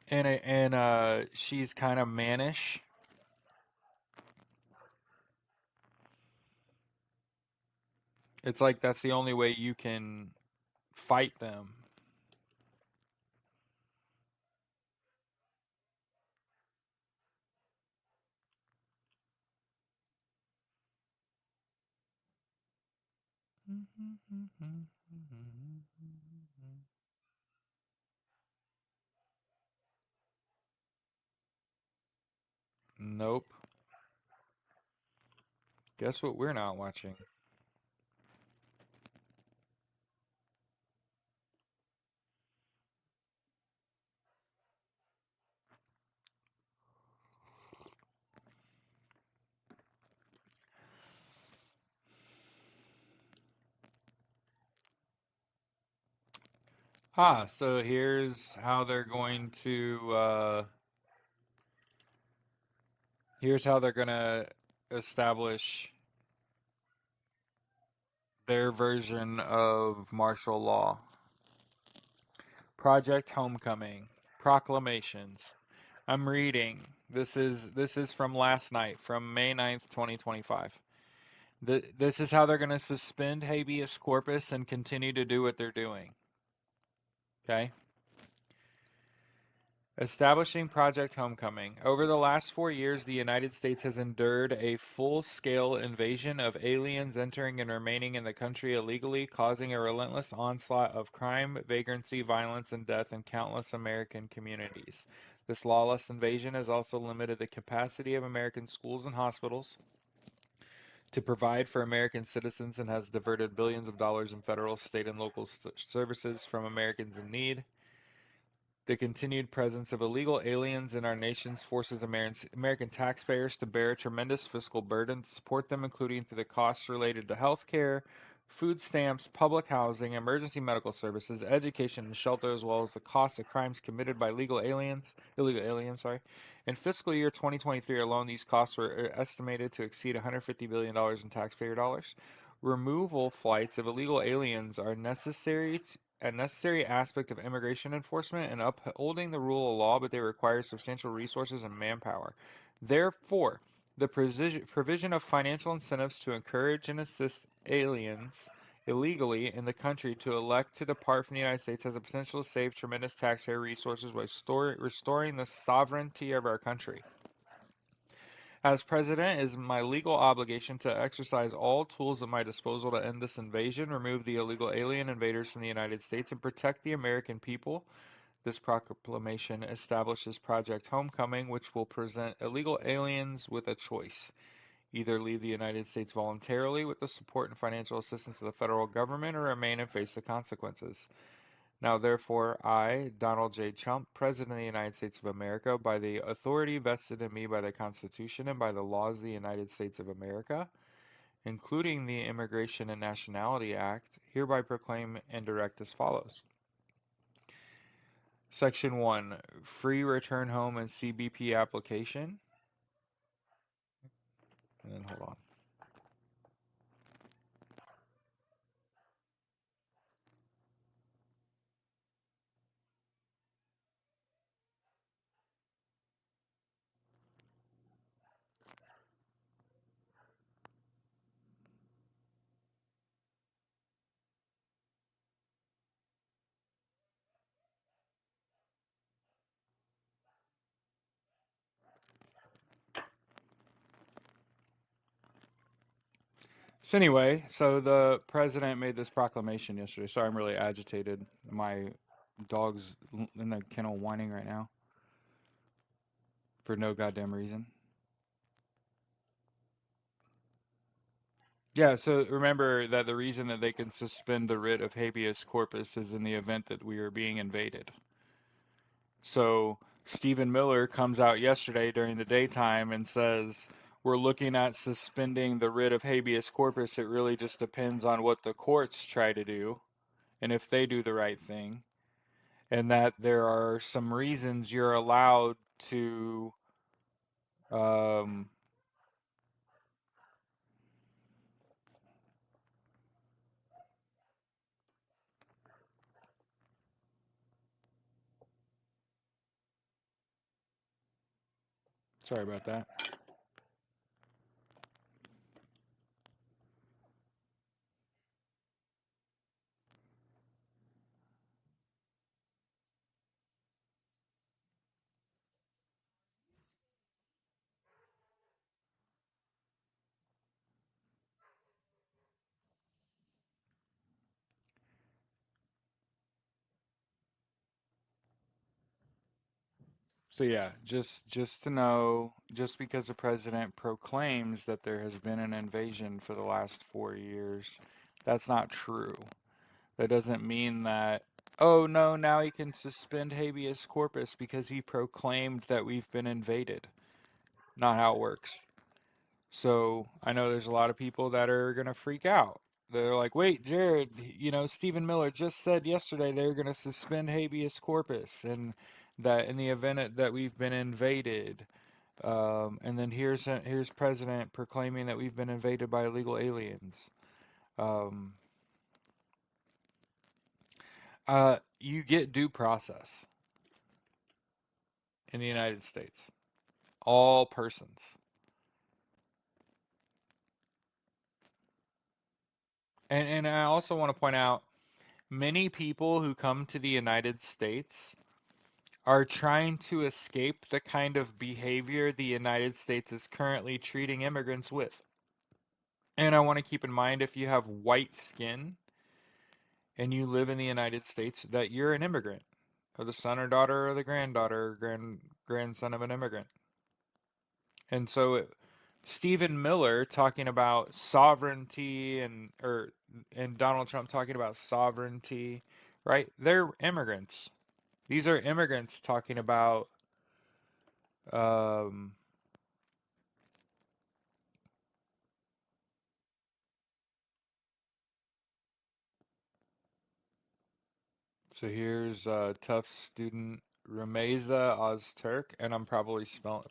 And she's kind of mannish. It's like that's the only way you can fight them. Nope. Guess what we're not watching? So here's how they're gonna establish their version of martial law. Project Homecoming. Proclamations. I'm reading. This is from last night, from May 9th, 2025. This is how they're going to suspend habeas corpus and continue to do what they're doing. Okay? Establishing Project Homecoming. Over the last 4 years, the United States has endured a full-scale invasion of aliens entering and remaining in the country illegally, causing a relentless onslaught of crime, vagrancy, violence, and death in countless American communities. This lawless invasion has also limited the capacity of American schools and hospitals to provide for American citizens and has diverted billions of dollars in federal, state, and local services from Americans in need. The continued presence of illegal aliens in our nation forces American taxpayers to bear a tremendous fiscal burden to support them, including through the costs related to health care, food stamps, public housing, emergency medical services, education, and shelter, as well as the costs of crimes committed by illegal aliens. Sorry, in fiscal year 2023 alone, these costs were estimated to exceed $150 billion in taxpayer dollars. Removal flights of illegal aliens are a necessary aspect of immigration enforcement and upholding the rule of law, but they require substantial resources and manpower. Therefore, the provision of financial incentives to encourage and assist aliens illegally in the country to elect to depart from the United States has the potential to save tremendous taxpayer resources by restoring the sovereignty of our country. As president, it is my legal obligation to exercise all tools at my disposal to end this invasion, remove the illegal alien invaders from the United States, and protect the American people. This proclamation establishes Project Homecoming, which will present illegal aliens with a choice. Either leave the United States voluntarily with the support and financial assistance of the federal government or remain and face the consequences. Now, therefore, I, Donald J. Trump, President of the United States of America, by the authority vested in me by the Constitution and by the laws of the United States of America, including the Immigration and Nationality Act, hereby proclaim and direct as follows. Section 1, Free Return Home and CBP Application. And then hold on. So anyway, so the president made this proclamation yesterday. Sorry, I'm really agitated. My dog's in the kennel whining right now for no goddamn reason. Yeah, so remember that the reason that they can suspend the writ of habeas corpus is in the event that we are being invaded. So Stephen Miller comes out yesterday during the daytime and says, we're looking at suspending the writ of habeas corpus. It really just depends on what the courts try to do and if they do the right thing. And that there are some reasons you're allowed to sorry about that. So yeah, just to know, just because the president proclaims that there has been an invasion for the last 4 years, that's not true. That doesn't mean that, oh no, now he can suspend habeas corpus because he proclaimed that we've been invaded. Not how it works. So I know there's a lot of people that are gonna freak out. They're like, wait, Jared, Stephen Miller just said yesterday they're gonna suspend habeas corpus and that in the event that we've been invaded, and then here's President proclaiming that we've been invaded by illegal aliens. Um, you get due process in the United States, all persons. And I also want to point out many people who come to the United States are trying to escape the kind of behavior the United States is currently treating immigrants with. And I want to keep in mind, if you have white skin and you live in the United States, that you're an immigrant, or the son or daughter or the granddaughter or grandson of an immigrant. And so Stephen Miller talking about sovereignty and Donald Trump talking about sovereignty, right? They're immigrants. These are immigrants talking about um, so here's Tufts student Rumeza Ozturk, and I'm probably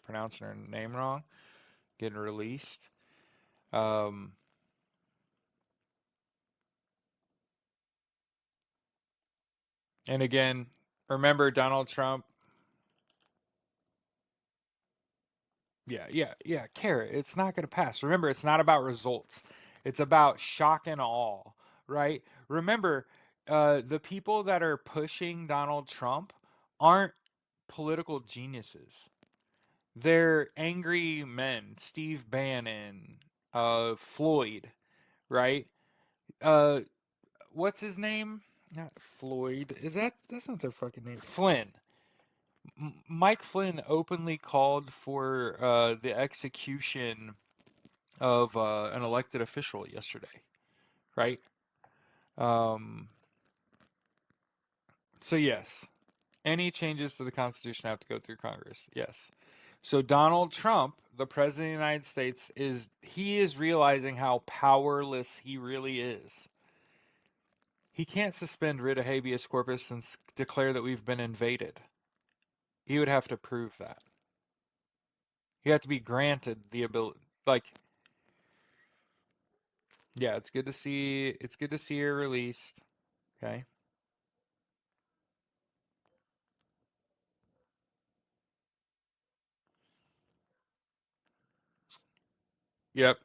pronouncing her name wrong, getting released. Um, and again, remember Donald Trump. Yeah, Carrot. It's not going to pass. Remember, it's not about results. It's about shock and awe, right? Remember, the people that are pushing Donald Trump aren't political geniuses. They're angry men. Steve Bannon, Floyd, right? Uh, what's his name? Not Floyd. That's not their fucking name? Flynn. Mike Flynn openly called for the execution of an elected official yesterday, right? Um, so yes, any changes to the Constitution have to go through Congress. Yes. So Donald Trump, the president of the United States, is realizing how powerless he really is. He can't suspend writ of habeas corpus and declare that we've been invaded. He would have to prove that. You have to be granted the ability. Like, yeah, it's good to see. It's good to see her released. Okay. Yep.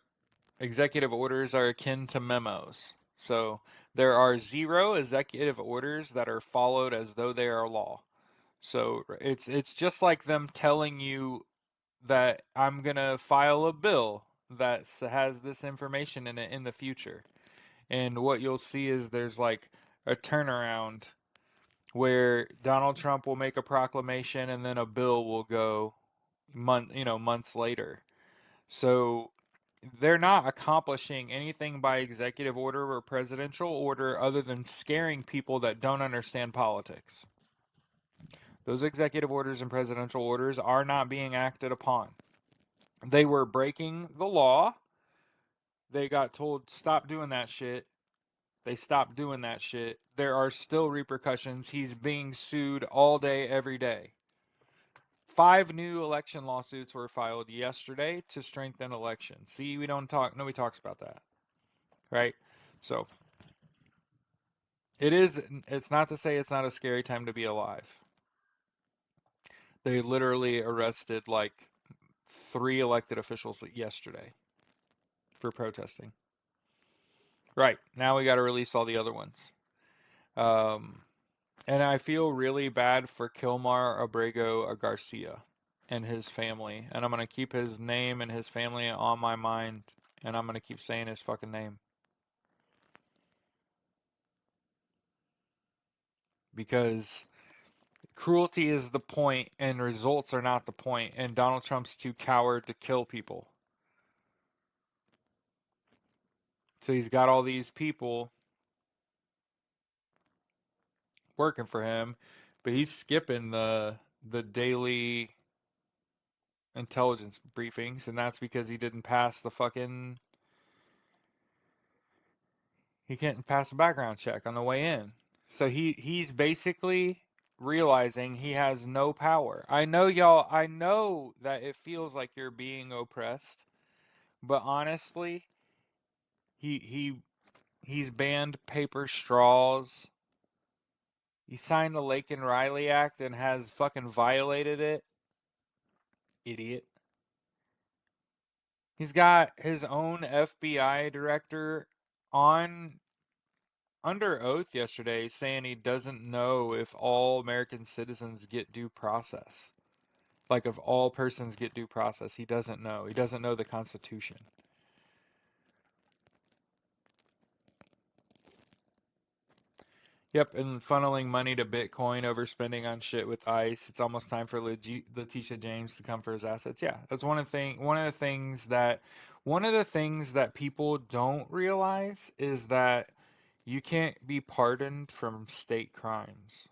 Executive orders are akin to memos. So there are 0 executive orders that are followed as though they are law. So it's just like them telling you that I'm gonna file a bill that has this information in it in the future. And what you'll see is there's like a turnaround where Donald Trump will make a proclamation and then a bill will go months later. So they're not accomplishing anything by executive order or presidential order other than scaring people that don't understand politics. Those executive orders and presidential orders are not being acted upon. They were breaking the law. They got told, stop doing that shit. They stopped doing that shit. There are still repercussions. He's being sued all day, every day. 5 new election lawsuits were filed yesterday to strengthen elections. See, nobody talks about that, right? So it's not to say it's not a scary time to be alive. They literally arrested like 3 elected officials yesterday for protesting. Right, now we got to release all the other ones. Um, and I feel really bad for Kilmar Abrego Garcia and his family. And I'm going to keep his name and his family on my mind. And I'm going to keep saying his fucking name. Because cruelty is the point and results are not the point. And Donald Trump's too coward to kill people. So he's got all these people working for him, but he's skipping the daily intelligence briefings, and that's because he can't pass a background check on the way in. So he's basically realizing he has no power. I know y'all, I know that it feels like you're being oppressed, but honestly, he he's banned paper straws. He signed the Laken Riley Act and has fucking violated it. Idiot. He's got his own FBI director on under oath yesterday saying he doesn't know if all American citizens get due process. Like, if all persons get due process, he doesn't know. He doesn't know the Constitution. Yep, and funneling money to Bitcoin, overspending on shit with ICE. It's almost time for Letitia James to come for his assets. Yeah, that's one of the things that people don't realize is that you can't be pardoned from state crimes.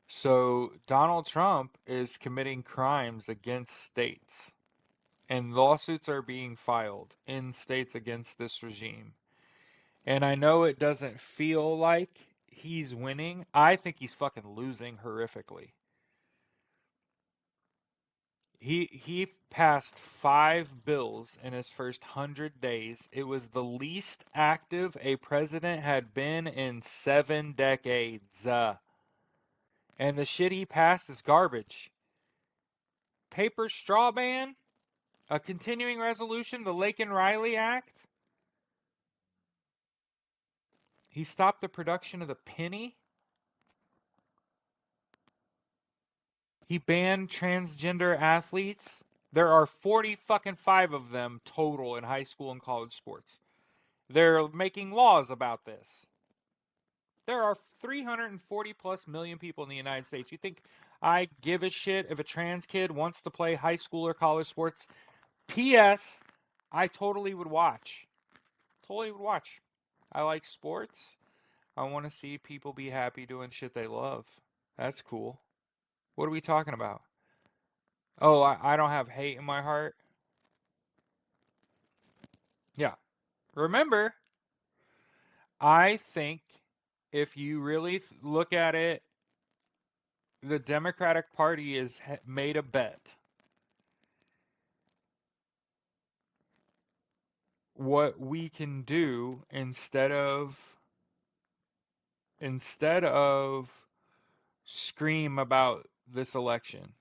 So Donald Trump is committing crimes against states, and lawsuits are being filed in states against this regime. And I know it doesn't feel like he's winning. I think he's fucking losing horrifically. He passed 5 bills in his first 100 days. It was the least active a president had been in 7 decades. And the shit he passed is garbage. Paper straw ban, a continuing resolution, the Laken Riley Act. He stopped the production of the penny. He banned transgender athletes. There are 40 fucking 5 of them total in high school and college sports. They're making laws about this. There are 340 plus million people in the United States. You think I give a shit if a trans kid wants to play high school or college sports? P.S. I totally would watch. Totally would watch. I like sports. I want to see people be happy doing shit they love. That's cool. What are we talking about? Oh, I don't have hate in my heart. Yeah. Remember, I think if you really look at it, the Democratic Party has made a bet. What we can do instead of scream about this election,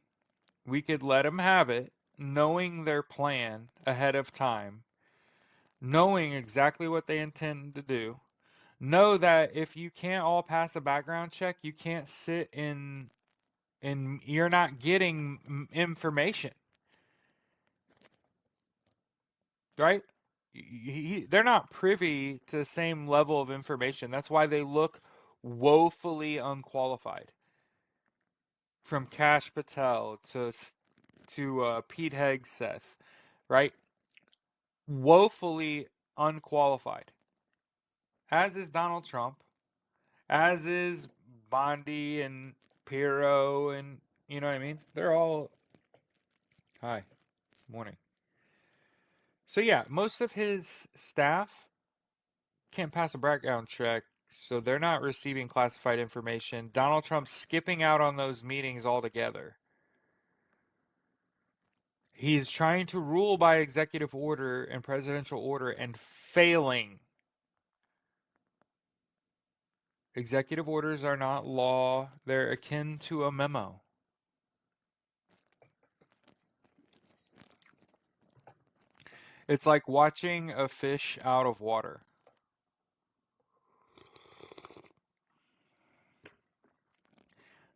we could let them have it, knowing their plan ahead of time, knowing exactly what they intend to do. Know that if you can't all pass a background check, you can't sit in you're not getting information. Right? They're not privy to the same level of information. That's why they look woefully unqualified. From Kash Patel to Pete Hegseth, right? Woefully unqualified. As is Donald Trump, as is Bondi and Pirro, and you know what I mean? They're all hi, morning. So yeah, most of his staff can't pass a background check, so they're not receiving classified information. Donald Trump's skipping out on those meetings altogether. He's trying to rule by executive order and presidential order and failing. Executive orders are not law, they're akin to a memo. It's like watching a fish out of water.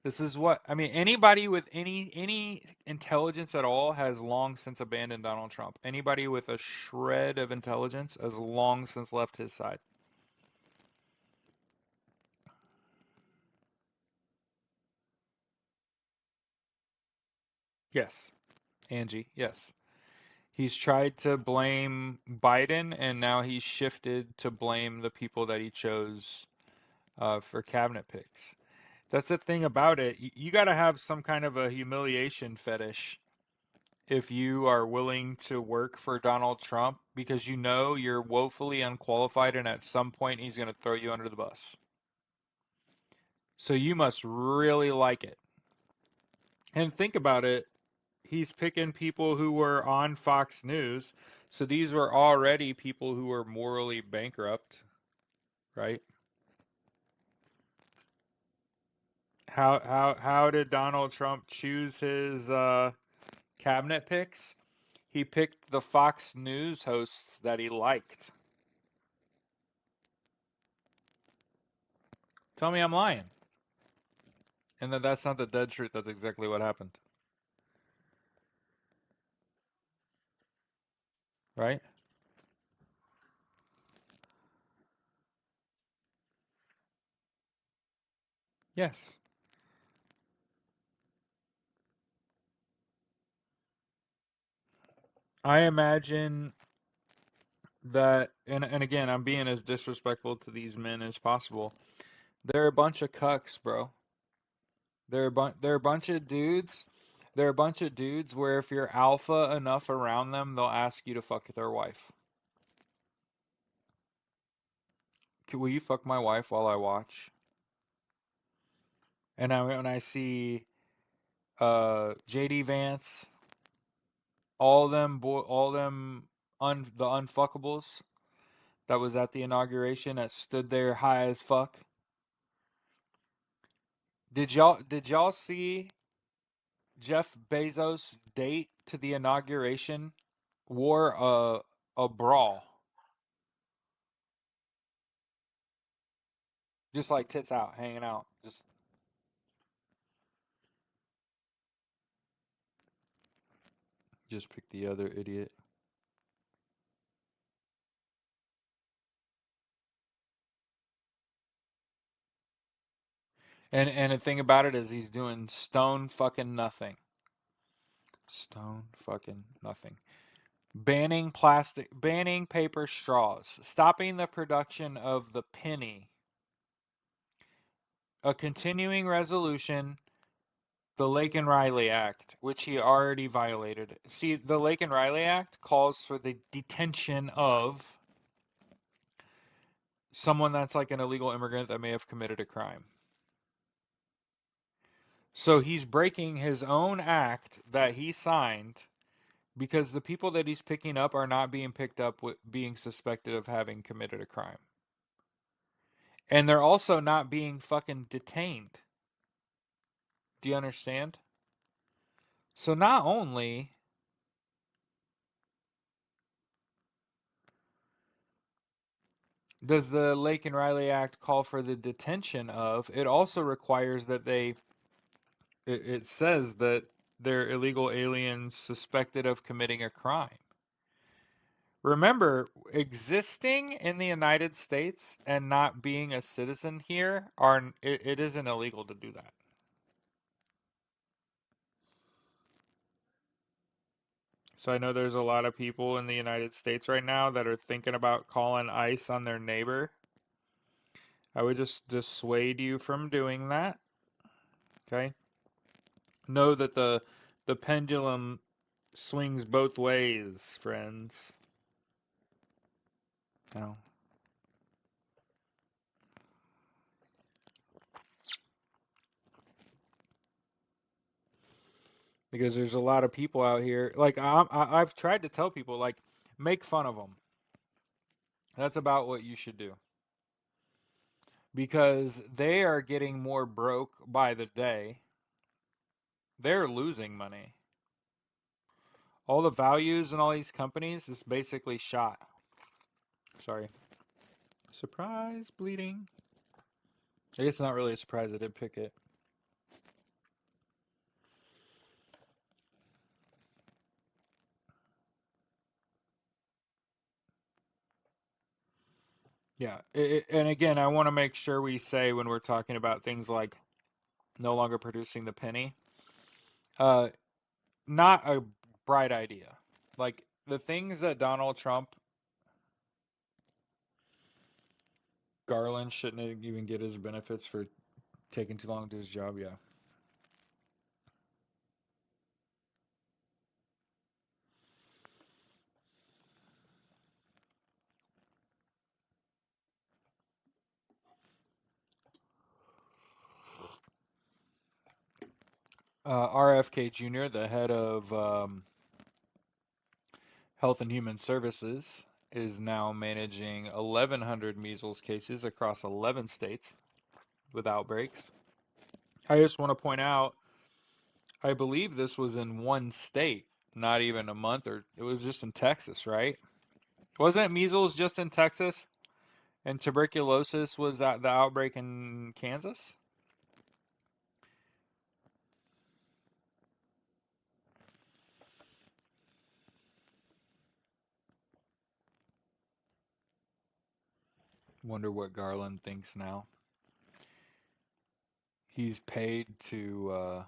This is what I mean. Anybody with any intelligence at all has long since abandoned Donald Trump. Anybody with a shred of intelligence has long since left his side. Yes, Angie. Yes, he's tried to blame Biden, and now he's shifted to blame the people that he chose for cabinet picks. That's the thing about it. You got to have some kind of a humiliation fetish if you are willing to work for Donald Trump because you know you're woefully unqualified and at some point he's going to throw you under the bus. So you must really like it. And think about it. He's picking people who were on Fox News. So these were already people who were morally bankrupt, right? How did Donald Trump choose his cabinet picks? He picked the Fox News hosts that he liked. Tell me I'm lying. And that's not the dead truth. That's exactly what happened. Right? Yes. I imagine that, and again, I'm being as disrespectful to these men as possible. They're a bunch of cucks, bro. They're a bunch of dudes. They're a bunch of dudes where if you're alpha enough around them, they'll ask you to fuck their wife. Will you fuck my wife while I watch? And when I see JD Vance, all them the unfuckables that was at the inauguration that stood there high as fuck. Did y'all see Jeff Bezos' date to the inauguration? Wore a bra, just like tits out, hanging out. Just pick the other idiot. And the thing about it is he's doing stone fucking nothing. Stone fucking nothing. Banning paper straws, stopping the production of the penny, a continuing resolution, the Lake and Riley Act, which he already violated. See, the Lake and Riley Act calls for the detention of someone that's like an illegal immigrant that may have committed a crime. So he's breaking his own act that he signed because the people that he's picking up are not being picked up with being suspected of having committed a crime. And they're also not being fucking detained. Do you understand? So not only does the Lake and Riley Act call for the detention of, it also requires that it says that they're illegal aliens suspected of committing a crime. Remember, existing in the United States and not being a citizen here it isn't illegal to do that. So I know there's a lot of people in the United States right now that are thinking about calling ICE on their neighbor. I would just dissuade you from doing that. Okay? Know that the pendulum swings both ways, friends. No. Because there's a lot of people out here. Like I've tried to tell people, like, make fun of them. That's about what you should do. Because they are getting more broke by the day. They're losing money. All the values in all these companies is basically shot. Sorry. Surprise bleeding. I guess it's not really a surprise I did pick it. Yeah. And again, I want to make sure we say when we're talking about things like no longer producing the penny, uh, not a bright idea. Like the things that Donald Trump, Garland shouldn't even get his benefits for taking too long to do his job. Yeah. RFK Jr., the head of Health and Human Services, is now managing 1,100 measles cases across 11 states with outbreaks. I just want to point out, I believe this was in one state, not even a month, or it was just in Texas, right? Wasn't measles just in Texas? And tuberculosis was at the outbreak in Kansas? Wonder what Garland thinks now. He's paid to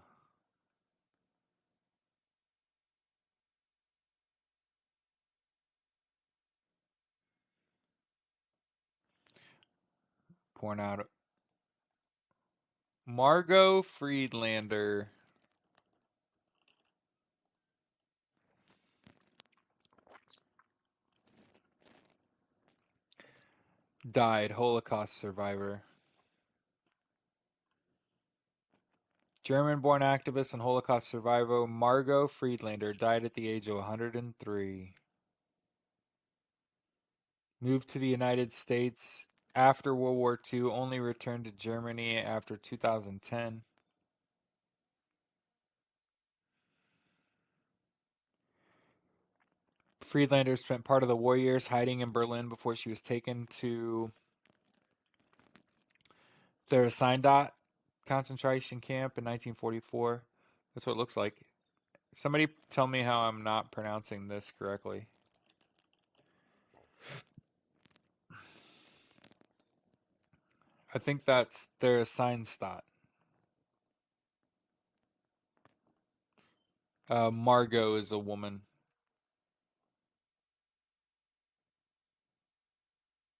point out Margot Friedlander died, Holocaust survivor. German-born activist and Holocaust survivor Margot Friedlander died at the age of 103. Moved to the United States after World War II, only returned to Germany after 2010. Friedlander spent part of the war years hiding in Berlin before she was taken to Theresienstadt concentration camp in 1944. That's what it looks like. Somebody tell me how I'm not pronouncing this correctly. I think that's Theresienstadt. Margot is a woman.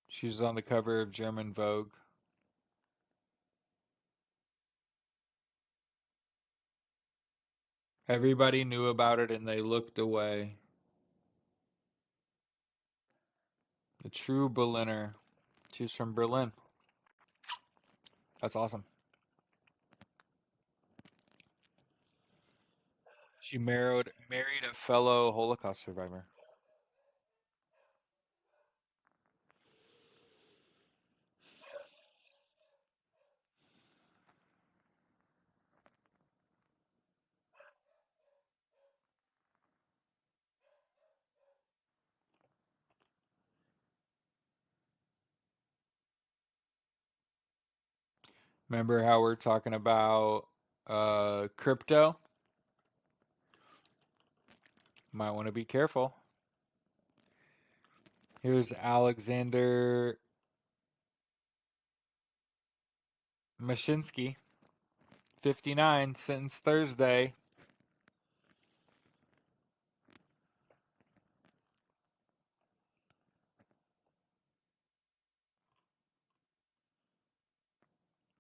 She was on the cover of German Vogue. Everybody knew about it and they looked away. The true Berliner. She was from Berlin. That's awesome. She married a fellow Holocaust survivor. Remember how we're talking about crypto? Might want to be careful. Here's Alexander Mashinsky, 59, sentenced Thursday.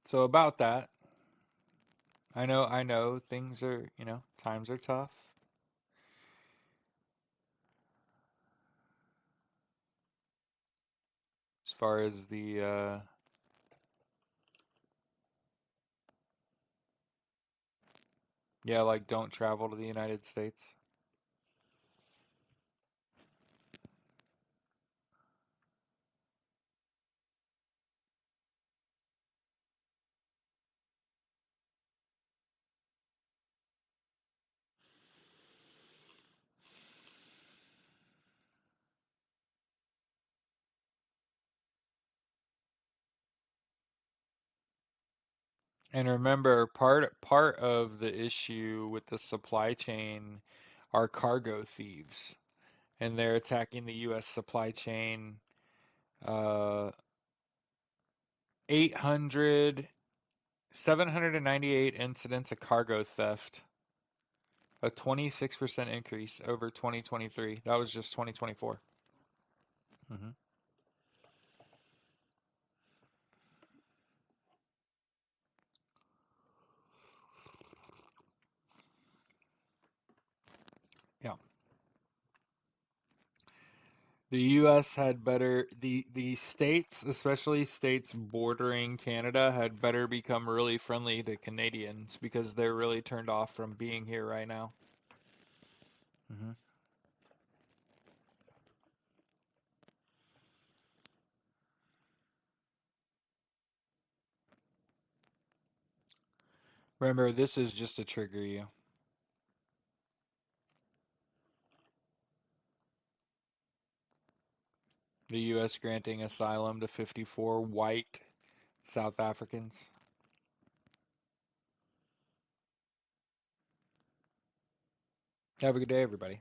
So about that, I know things are, times are tough. As far as the yeah, like don't travel to the United States. And remember, part of the issue with the supply chain are cargo thieves, and they're attacking the U.S. supply chain. 800, 798 incidents of cargo theft, a 26% increase over 2023. That was just 2024. Mm-hmm. Yeah. The U.S. had better, the states, especially states bordering Canada, had better become really friendly to Canadians because they're really turned off from being here right now. Mm-hmm. Remember, this is just to trigger you. The U.S. granting asylum to 54 white South Africans. Have a good day, everybody.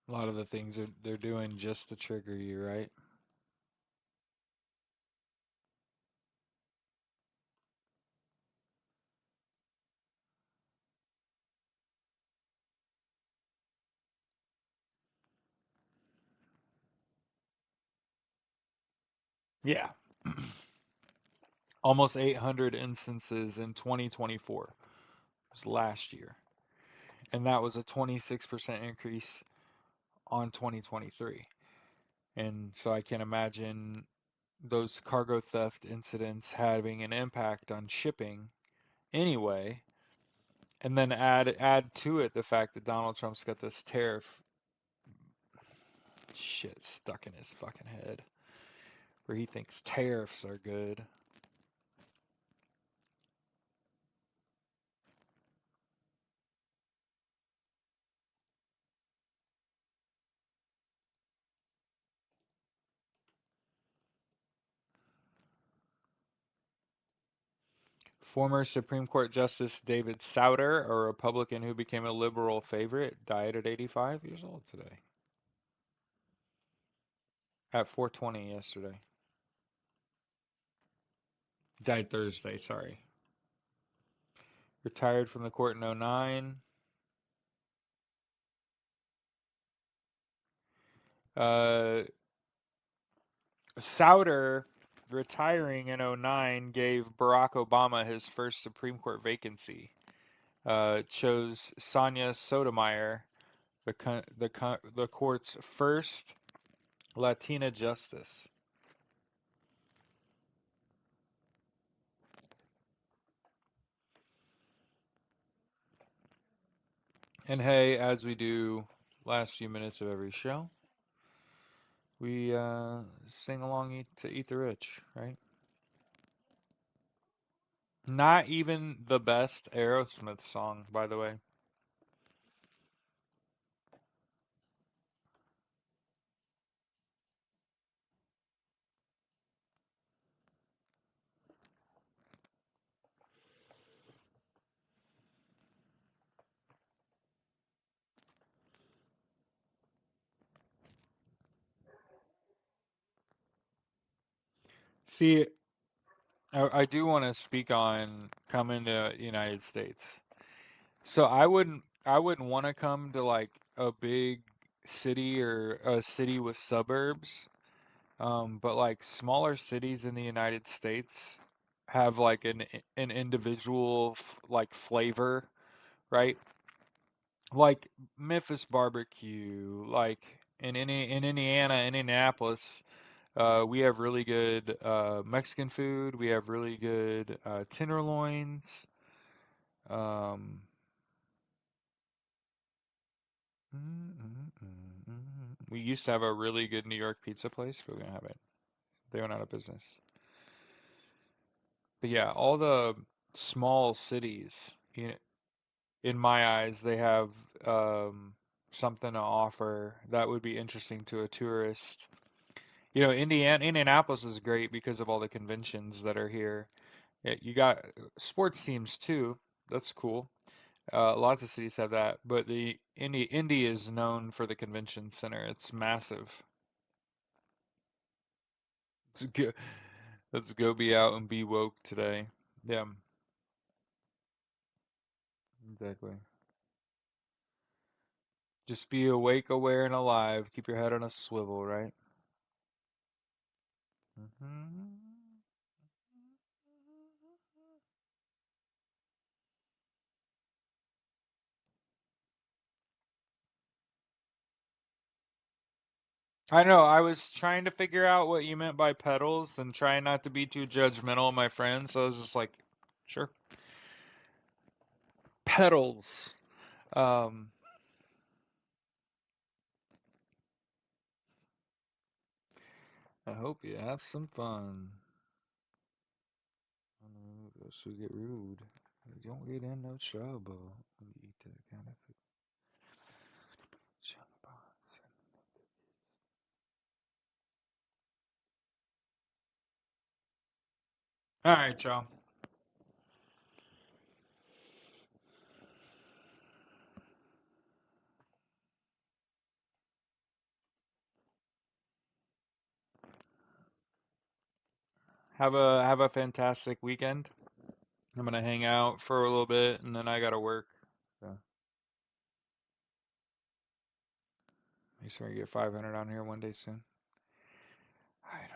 A lot of the things they're doing just to trigger you, right? Yeah. Almost 800 instances in 2024. It was last year. And that was a 26% increase on 2023. And so I can imagine those cargo theft incidents having an impact on shipping anyway. And then add to it the fact that Donald Trump's got this tariff shit stuck in his fucking head where he thinks tariffs are good. Former Supreme Court Justice David Souter, a Republican who became a liberal favorite, died at 85 years old today. At 4:20 yesterday. Died Thursday, sorry. Retired from the court in 09. Uh, Souter retiring in 09 gave Barack Obama his first Supreme Court vacancy. Chose Sonia Sotomayor, the court's first Latina justice. And hey, as we do last few minutes of every show, we sing along to Eat the Rich, right? Not even the best Aerosmith song, by the way. See, I do want to speak on coming to the United States. So I wouldn't want to come to like a big city or a city with suburbs. But like smaller cities in the United States have like an individual like flavor, right? Like Memphis barbecue, like in Indiana, Indianapolis, we have really good Mexican food. We have really good tenderloins. Um, we used to have a really good New York pizza place, but we don't have it. They went out of business. But yeah, all the small cities, in my eyes, they have something to offer that would be interesting to a tourist. Indianapolis is great because of all the conventions that are here. You got sports teams too. That's cool. Lots of cities have that, but the Indy is known for the convention center. It's massive. Let's go, let's go be out and be woke today. Yeah, exactly. Just be awake, aware, and alive. Keep your head on a swivel, right? Hmm. I know. I was trying to figure out what you meant by pedals and trying not to be too judgmental of my friends. So I was just like, sure, pedals. Um, I hope you have some fun. This will get rude. Don't get in no trouble. We eat the kind of food. All right, y'all. Have a fantastic weekend. I'm gonna hang out for a little bit and then I gotta work. So make sure I get 500 on here one day soon. I don't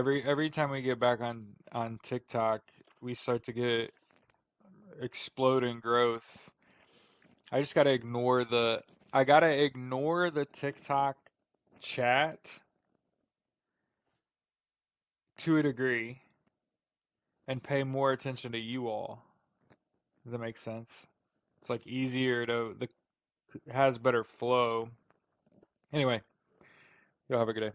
know. Every time we get back on TikTok, we start to get exploding growth. I just gotta ignore the TikTok chat to a degree and pay more attention to you all. Does that make sense? It's like easier to the has better flow. Anyway, y'all have a good day.